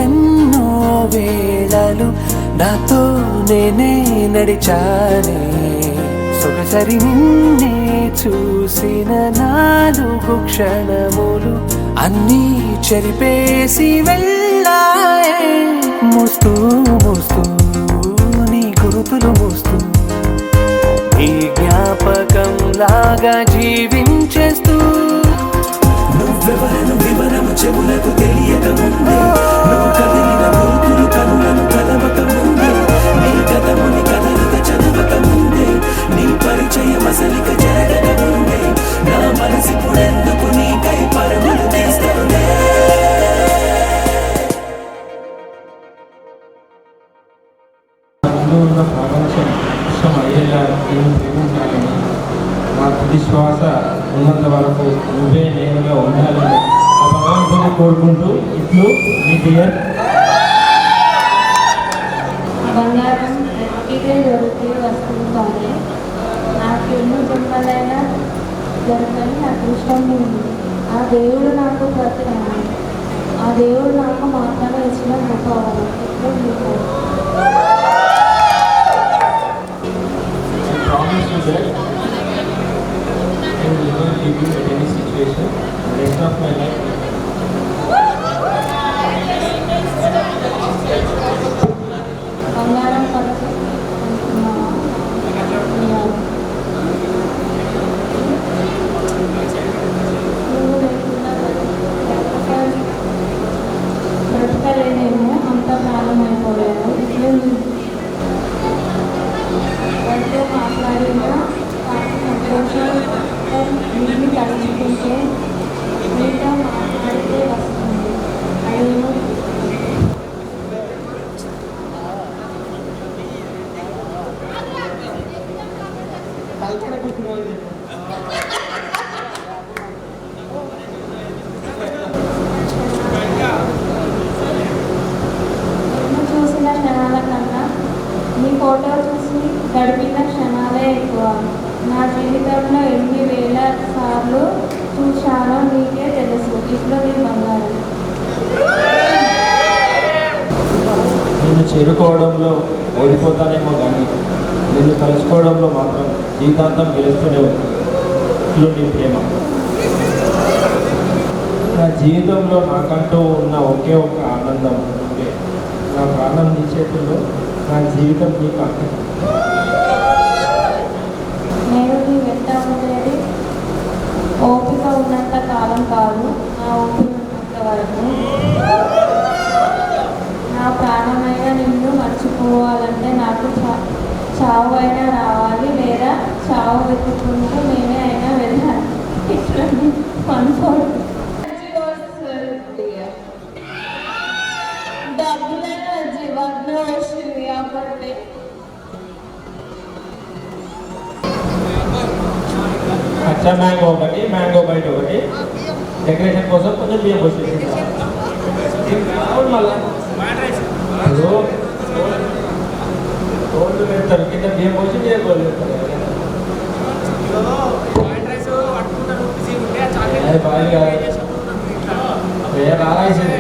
ఎన్నో వేళలు నాతో నేనే నడిచానే సొగసరి నిన్నే చూసిన 4 క్షణములు అన్నీ చెరిపేసి వెళ్ళాయే మోస్తూ మోస్తూ నీ గురుతులు మోస్తూ ఈ జ్ఞాపకం లాగా జీవించేస్తూ నువ్వెవరను వివరము చెవులకు తెలియక ముందే నువ్వు కదిలిన గురుతులు కనులను కలవక ముందే నీ గతముని కదలిక చదవక ముందే నీ పరిచయం అసలిక జరగక ముందే నా మనసిప్పుడెందుకు నీకై పరుగులు తీస్తుందే ఉన్న ప్రపంచం విషయం అయ్యేలా నేను ప్రేమించాలని నా తుది శ్వాస ఉన్నంత వరకు నువ్వే నేనుగా ఉండాలని ఆ భగవంతుని కోరుకుంటూ ఇట్లు నీ డియర్ బంగారం ఇదే దొరికి వస్తుంటానే నాకు ఎన్నో జన్మలైనా దొరకని అదృష్టం ఉంది ఆ దేవుడు నాకు ఆ దేవుడు నాకు మాత్రమే ఇచ్చిన గొప్పవారు ఎప్పుడు promise you that I will never leave you at any situation the rest of my life. బంగారం పడుతు బ్రతకలేనేమో అంత ప్రాణం అయిపోయాను ఇట్లే ఎవరితో మాట్లాడినా సంతోషం నీళ్ళు తలుచుకుంటే మీతో మాట్లాడితే వస్తుంది అయ్యో చూసిన క్షణాల కన్నా నీ ఫోటో చూసి గడిపిన క్షణాలే ఎక్కువ నా జీవితంలో ఎన్ని వేల సార్లు చూశానో నీకే తెలుసు ఇట్లు నీ బంగారం నిన్ను చేరుకోవడంలో ఓడిపోతానేమో కానీ నిన్ను కలుసుకోవడంలో మాత్రం జీవితాంతం గెలుస్తూనే ఉంది ఇట్లు నీ ప్రేమ నా జీవితంలో నాకంటూ ఉన్న ఒకే ఒక ఆనందం ఉంటే నా ప్రాణం నీ చేతుల్లో నా జీవితం నీకు అంకితం నేను నీ వెంట ఉండేది ఓపిక ఉన్నంత కాలం కాదు నా ఓపిక ఉన్నంత వరకు నా ప్రాణమైన నిన్ను మర్చిపోవాలంటే నాకు చావు అయినా రావాలి లేదా చావు వెతుక్కుంటూ నేనే అయినా వెళ్ళాలి ఇట్లా అనుకోండి డబ్బులైనా జీవన వచ్చింది కాబట్టి కచ్చా మ్యాంగో ఒకటి మ్యాంగో బయట ఒకటి డెకరేషన్ కోసం కొంచెం బియ్యం వచ్చేసి మళ్ళీ రోడ్లు పెడతారు కింద బియ్యం వచ్చి బియ్యం రోడ్లు పెడతారు బాగా రారాల్సింది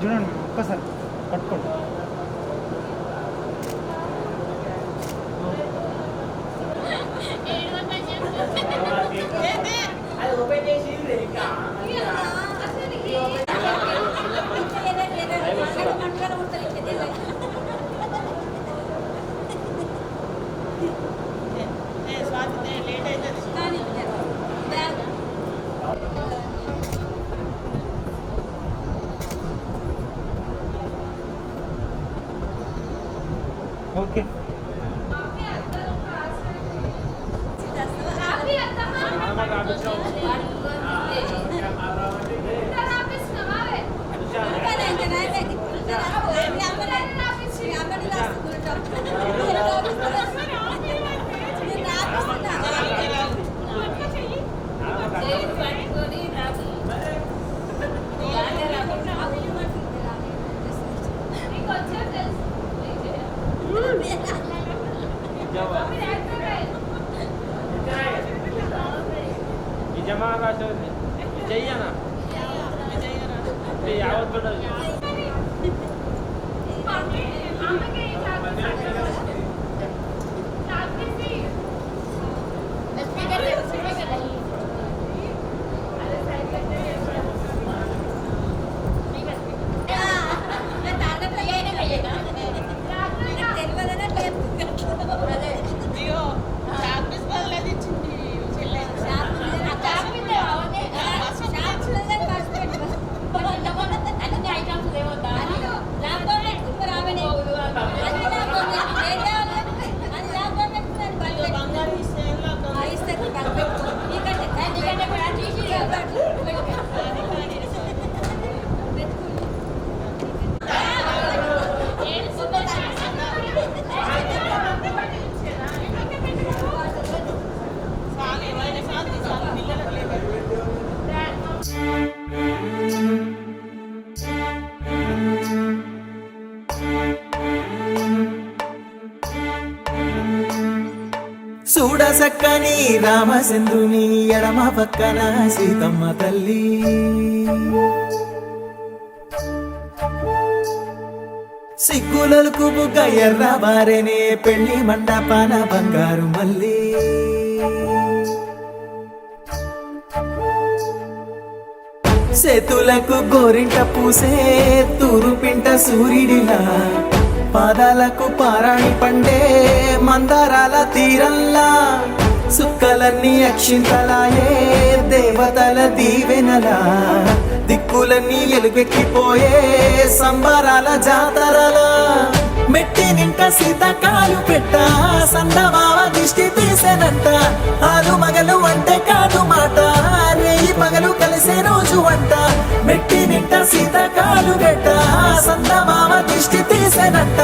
చూడండి ఒక్కసారి పట్టుకోండి. ఓకే जमा चाहिए ना यावत చూడసక్కని రామచంద్రుని ఎడమ పక్కన సీతమ్మ తల్లి, సిగ్గులకు బుగ్గ ఎర్ర బారెనే పెళ్లి మండపాన బంగారు మల్లి, చేతులకు గోరింట పూసే తూరు పింట సూర్యుడిలా, పాదాలకు పారాణి పండే మందారాల తీరల్లా, సుక్కలన్నీ అక్షింతలాయే దేవతల దీవెనలా, దిక్కులన్నీ ఎలుగెక్కిపోయే సంబరాల జాతరలా, మెట్టి నింట సీతకాలు పెట్ట సందమావ దిష్టి తీసేనంట, ఆలు మగలు అంటే కాదు మాట రేయి పగలు కలిసే రోజు వంట, మెట్టి నింట సీతకాలు పెట్ట సందమావ దిష్టి తీసేనంట,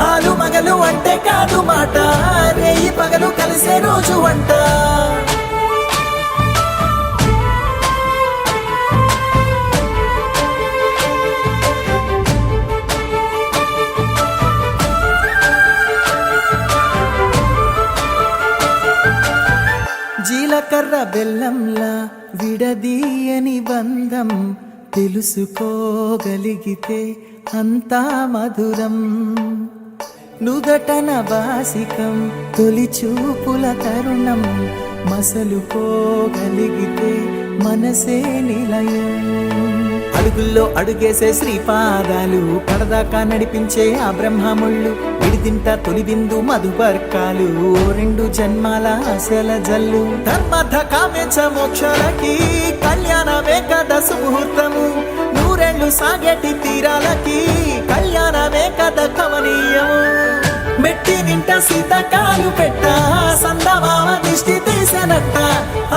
ఆలు మగలు అంటే కాదు మాట రేయి పగలు కలిసే రోజు వంట. జీలకర్ర బెల్లంలా విడదీయని బంధం తెలుసుకోగలిగితే అంతా మధురం, నుదటన బాసికం తొలి చూపుల తరుణం మసలుకోగలిగితే మనసే నిలయం, అడుగుల్లో అడుగేసే శ్రీపాదాలు కడదాకా నడిపించే ఆ బ్రహ్మముళ్ళు, విడిదింట తొలి బిందు మధుపర్కాలు రెండు జన్మాల ఆశల జల్లు, ధర్మర్థ కామేచ మోక్షలకి కళ్యాణమే కదా సుముహూర్తము, నూరేళ్లు సాగేటి తీరాలకి కళ్యాణమే కదా కమనీయము, మెట్టి నింట సీతకాలు పెట్ట సందమావ దిష్టి తీసేనట్ట,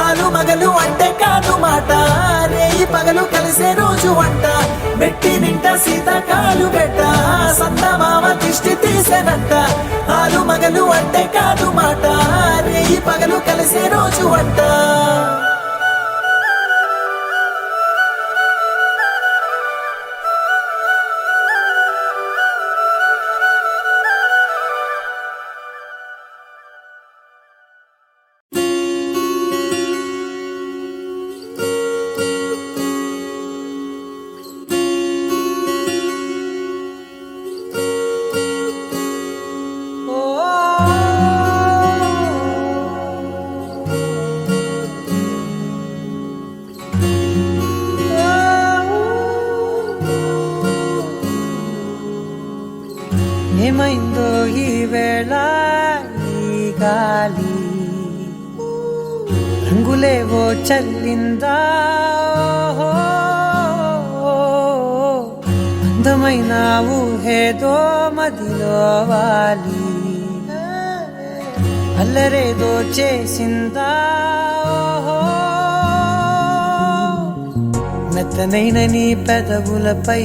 ఆలు మగలు అంటే కాదు మాట రేయి పగలు కలిసే రోజు వంట, మెట్టి నింట సీతకాలు పెట్ట సందమావ దిష్టి తీసేనట్ట, ఆలు మగలు అంటే కాదు మాట రేయి పగలు కలిసే రోజు వంట. ఏమైందో ఈ వేళ ఈ గాలి రంగులేవో చల్లిందా అందమైన ఊహేదో మదిలో వాలి అల్లరేదో చేసిందా మెత్తనైన నీ పెదవులపై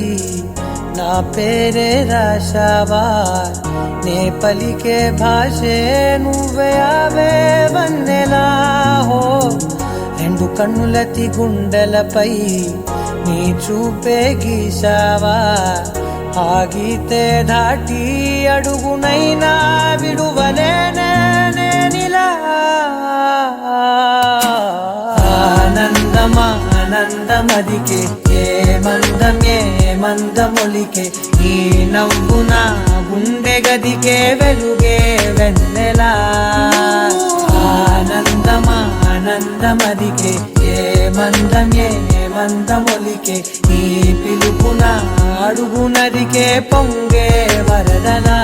నా పేరే రాశావా నే పలికే భాషే నువ్వే అవే వన్నెలా హో రెండు కన్నులతి గుండెలపై నీ చూపే గీశావా ఆగితే దాటి అడుగునైనా విడువలేనే నేనిలా ఆనందమదికే ఏ మందమొలికే ఈ నవ్వున గుండె గదికే వెలుగే వెన్నెలా ఆనందమదికే ఏ మందమొలికే ఈ పిలుపున అడుగునదికే పొంగే వరదలా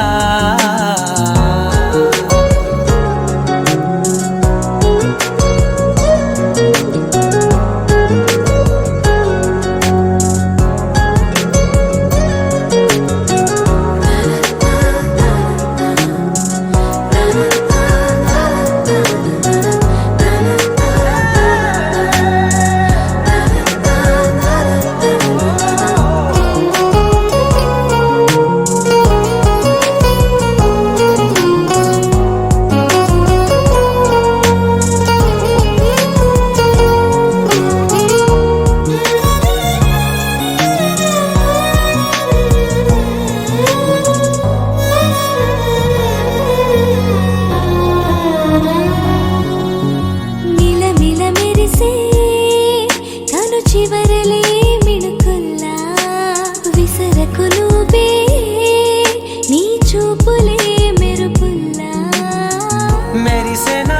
మెరిసెనా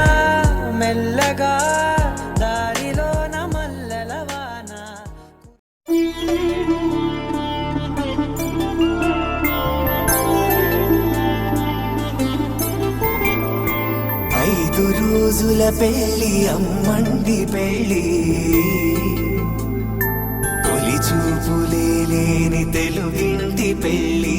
మెల్లగా దారిలో నమల్లెలవానా ఐదు రోజుల పెళ్ళి అమ్మండి పెళ్ళి తొలి చూపులే లేని తెలుగింటి పెళ్ళి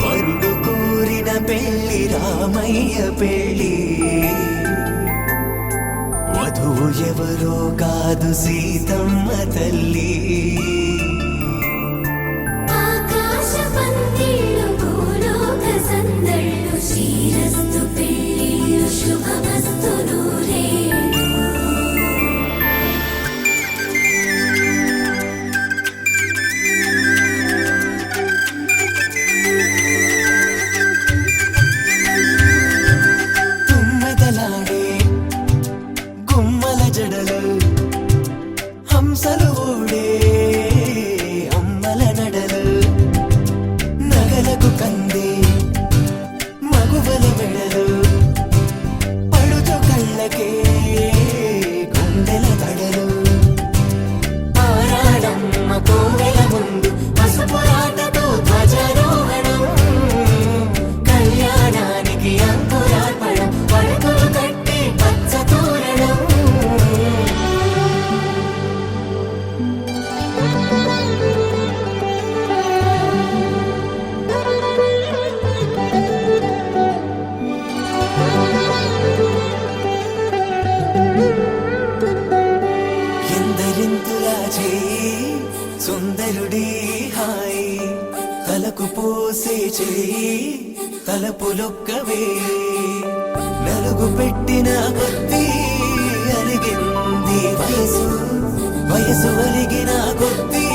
వరుడు కోరిన పెళ్ళి రామయ్య పెళ్ళి వధువు ఎవరో కాదు సీతమ్మ తల్లి ఆకాశ పందిళ్ళు భూలోక సందళ్ళు శ్రీరస్తు పెళ్ళిళ్ళు శుభమస్తు నూరేళ్ళు తుమ్మెదలాడే గుమ్మల జడలు హంసలు ఓడే అమ్మల నడలు నగలకు కందే మగువల మెడలు పడుచు కళ్ళకే గుండెల తడలు ఆరాడమ్మ కోవెల ముందు పసుపురాటతో ధ్వజారోహణం కళ్యాణానికి అంకురార్పణం పడకలు కట్టి పచ్చ తోరణం ఎందరింతులా చేయి సుందరుడి హాయి తలకు పోసే చేయి తలపులొక్కవే నలుగు పెట్టిన కొద్దీ అలిగింది వయసు అలిగిన కొద్దీ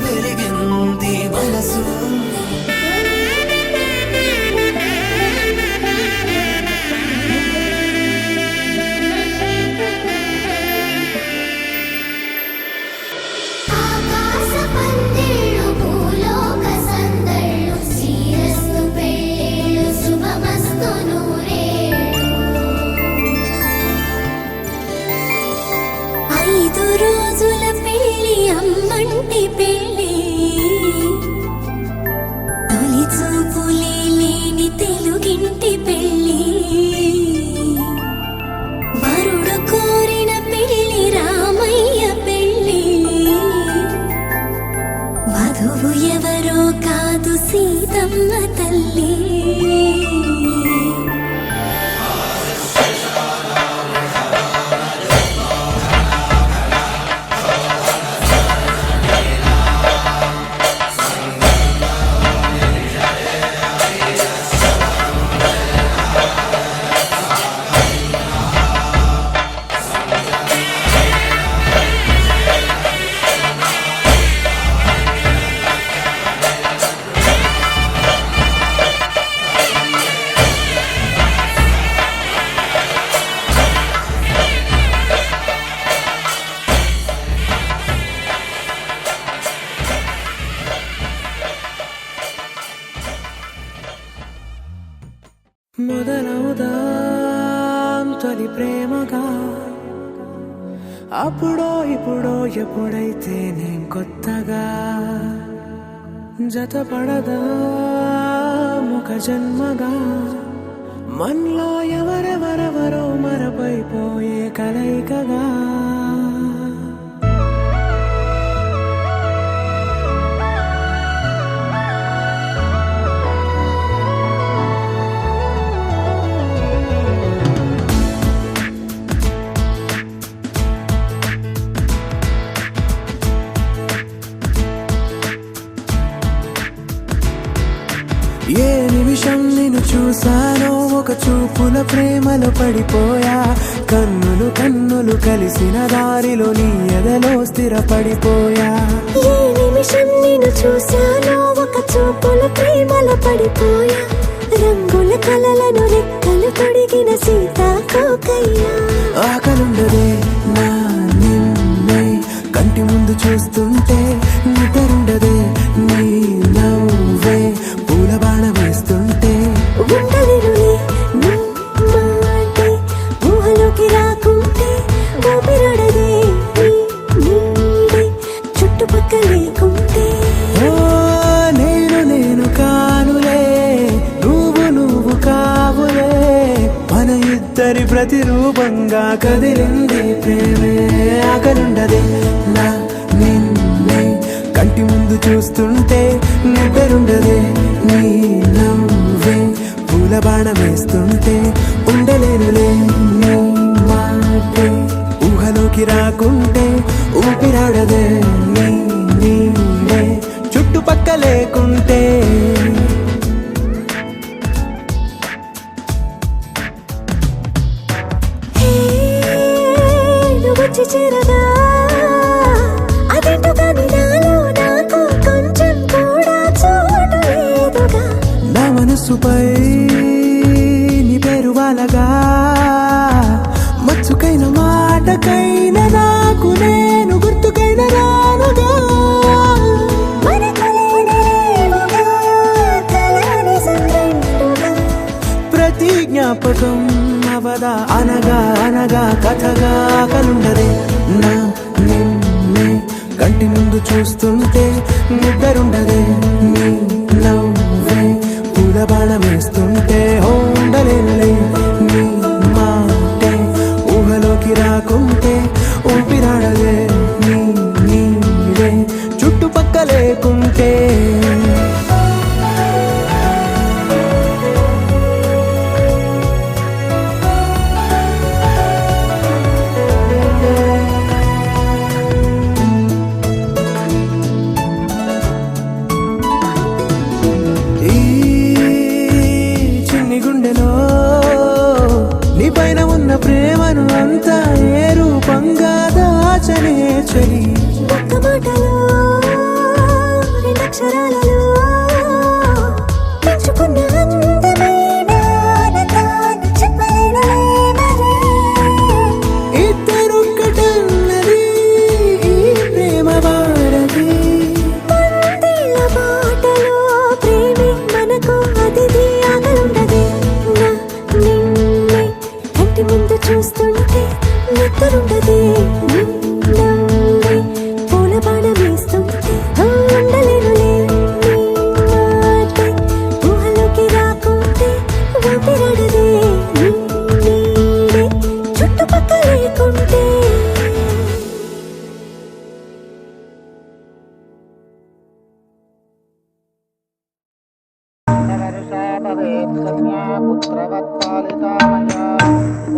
వెలిగింది మనసు ఆకాశ పందిళ్ళు భూలోక సందళ్ళు శ్రీరస్తు పెళ్ళిళ్ళు శుభమస్తు నూరేళ్ళు ఐదు రోజుల పెళ్ళి అమ్మండి ఎవరో కాదు సీతమ్మ తల్లి మొదలవుదాం తొలి ప్రేమగా అప్పుడో ఇప్పుడో ఎప్పుడైతే నేను కొత్తగా జతపడదా ముఖ జన్మగా మనలో ఎవరెవరెవరో మరపైపోయే కలయికగా ఏ నిమిషం నిన్ను చూసానో ఒక చూపుల ప్రేమలో పడిపోయా కన్నులు కన్నులు కలిసిన దారిలో నీ ఎదలో స్థిరపడిపోయా ఏ నిమిషం నిన్ను చూశానో ఒక చూపుల ప్రేమలో పడిపోయా రంగుల కలలను రెక్కలు తొడిగిన సీతాకోకయ్యా ఆకలుండదే నా నిన్నే కంటి ముందు చూస్తుంటే నిద్రుండదే నీ నవ్వే పూల బాణ వేస్తుంటే ఉండలేనులే నీ మాటే ఊహలోకి రాకుంటే ఊపిరాడదే నీ నీడే చుట్టుపక్కల లేకుంటే ఓ నేను కానులే నువ్వు కావులే మన ఇద్దరి ప్రతిరూపంగా కదిలింది ప్రేమే ఆకలుండదే నా నిన్నే కంటి ముందు చూస్తుంటే నిద్రుండదే నీ నవ్వే పూల బాణం వేస్తుంటే ఉండలేనులే నీ మాటే ఊహలోకి రాకుంటే ఊపిరాడదే నీ నీడే చుట్టుపక్క లేకుంటే వచ్చి చేరగా అదేంటో కానీ నాలో నాకు కొంచెం కూడా చోటు లేదుగా నా మనసుపై నీ పేరు వాలగా మచ్చుకైన మాటకైన నాకు నేను గుర్తుకైన రానుగా ప్రతి జ్ఞాపకం అవదా అనగా అనగా కథగా కలుండదే నా నిన్నే కంటి ముందు చూస్తుంటే నిద్రుండదే నీ నవ్వే పూల బాణం వేస్తుంటే ఉండలేనులే నీ మాటే ఊహలోకి రాకుంటే ఊపిరాడదే నీ నీడే చుట్టుపక్క లేకుంటే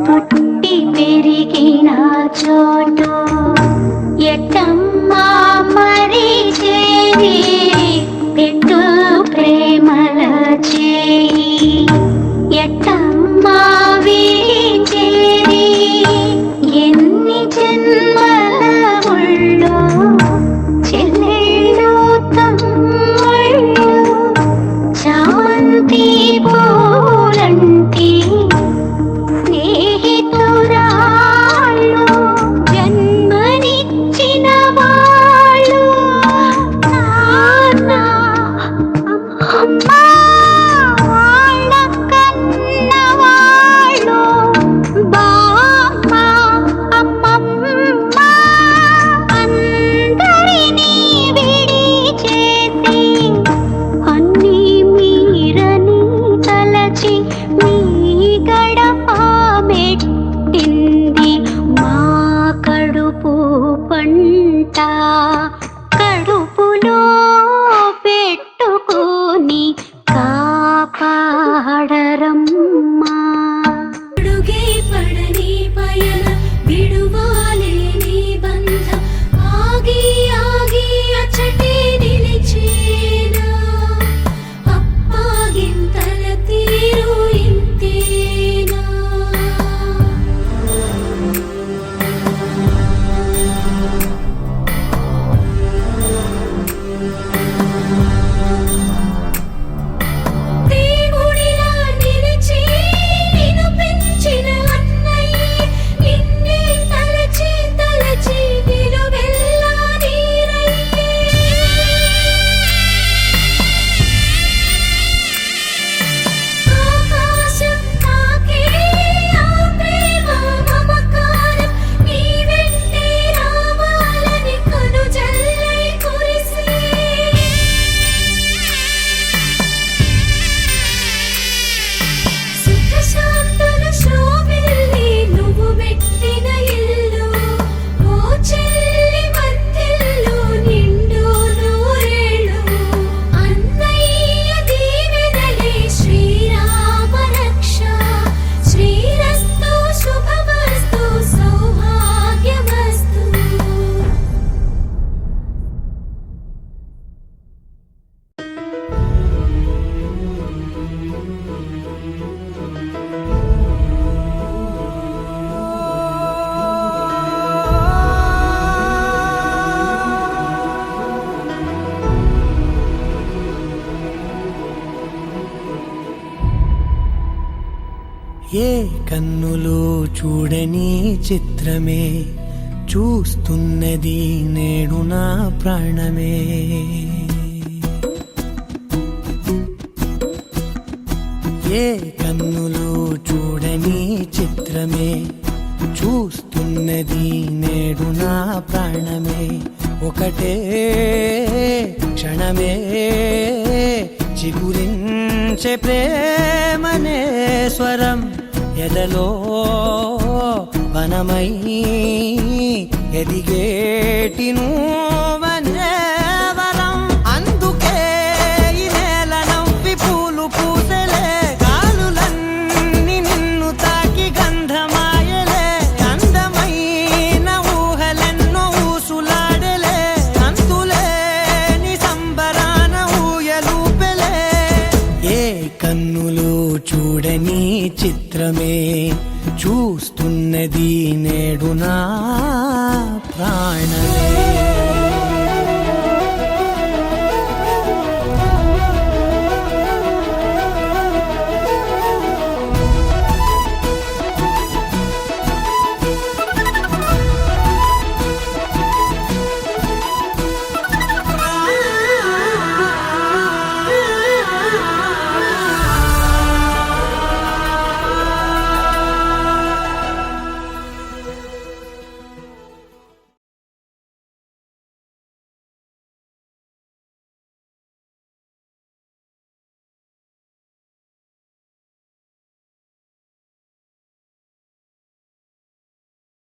పుట్టి పెరిగిన చోటు ఎట్టమ్మా మరిచేది పెట్టు ప్రేమల చేయి ఎట్టమ్మా వీచేది ఎన్ని జన్మల ఉళ్ళో చెల్లెళ్ళు తమ్ముళ్ళు చామంతి పూలంటి స్నేహితురాళ్ళు జన్మనిచ్చిన వాళ్ళు నాన్న అమ్మ వాళ్ళ కన్న వాళ్ళు బామ్మ అమ్మమ్మ అందరినీ విడిచేసి అన్నీ మీరని తలచి మీ గడప మెట్టింది మా కడుపు పంట కడుపులో పెట్టుకొని కాపాడరమ్మా అడుగే పడని పయన విడువాలేని బంధం ఆగి ఆగి అచ్చటే నిలిచేనా అప్పాగింతల తీరు ఇంతేనా దేవుడిలా నిలిచి నిన్ను పెంచిన అన్నయ్య నిన్నే తలచి తలచి నిలువెల్లా నీరయ్యే ఆకాశం తాకే ఆ ప్రేమ మమకారం నీ వెంటే రావాలని కనుజల్లై కురిసే సుఖ శాంతులు శోభిల్లి నువ్వు పెట్టిన ఇల్లు ఓ చెల్లి మధ్యలో నిండు నూరేళ్ళు అన్నయ్య దీవెనలే శ్రీరామ రక్ష శ్రీరస్తు శుభమస్తు సౌభాగ్యమస్తు ఏ కన్నులు చూడని చిత్రమే చూస్తున్నది నేడు నా ప్రాణమే ఏ కన్నులు చూడని చిత్రమే చూస్తున్నది నేడు నా ప్రాణమే ఒకటే క్షణమే చిగురించే ప్రేమనే స్వరం ఎదలో వనమై ఎదిగేటి నువ్వనే వరం అందుకే ఈ నేల నవ్వి పూలు పూసలే గాలులన్నీ నిన్ను తాకి గంధమాయలే అందమైన ఊహలెన్నో ఊసులాడలే అంతులేని సంబరాన ఊయలూపెలే ఏ కన్నులు చూడని చిత్రమే చూస్తున్నది నేడు నా ప్రాణమే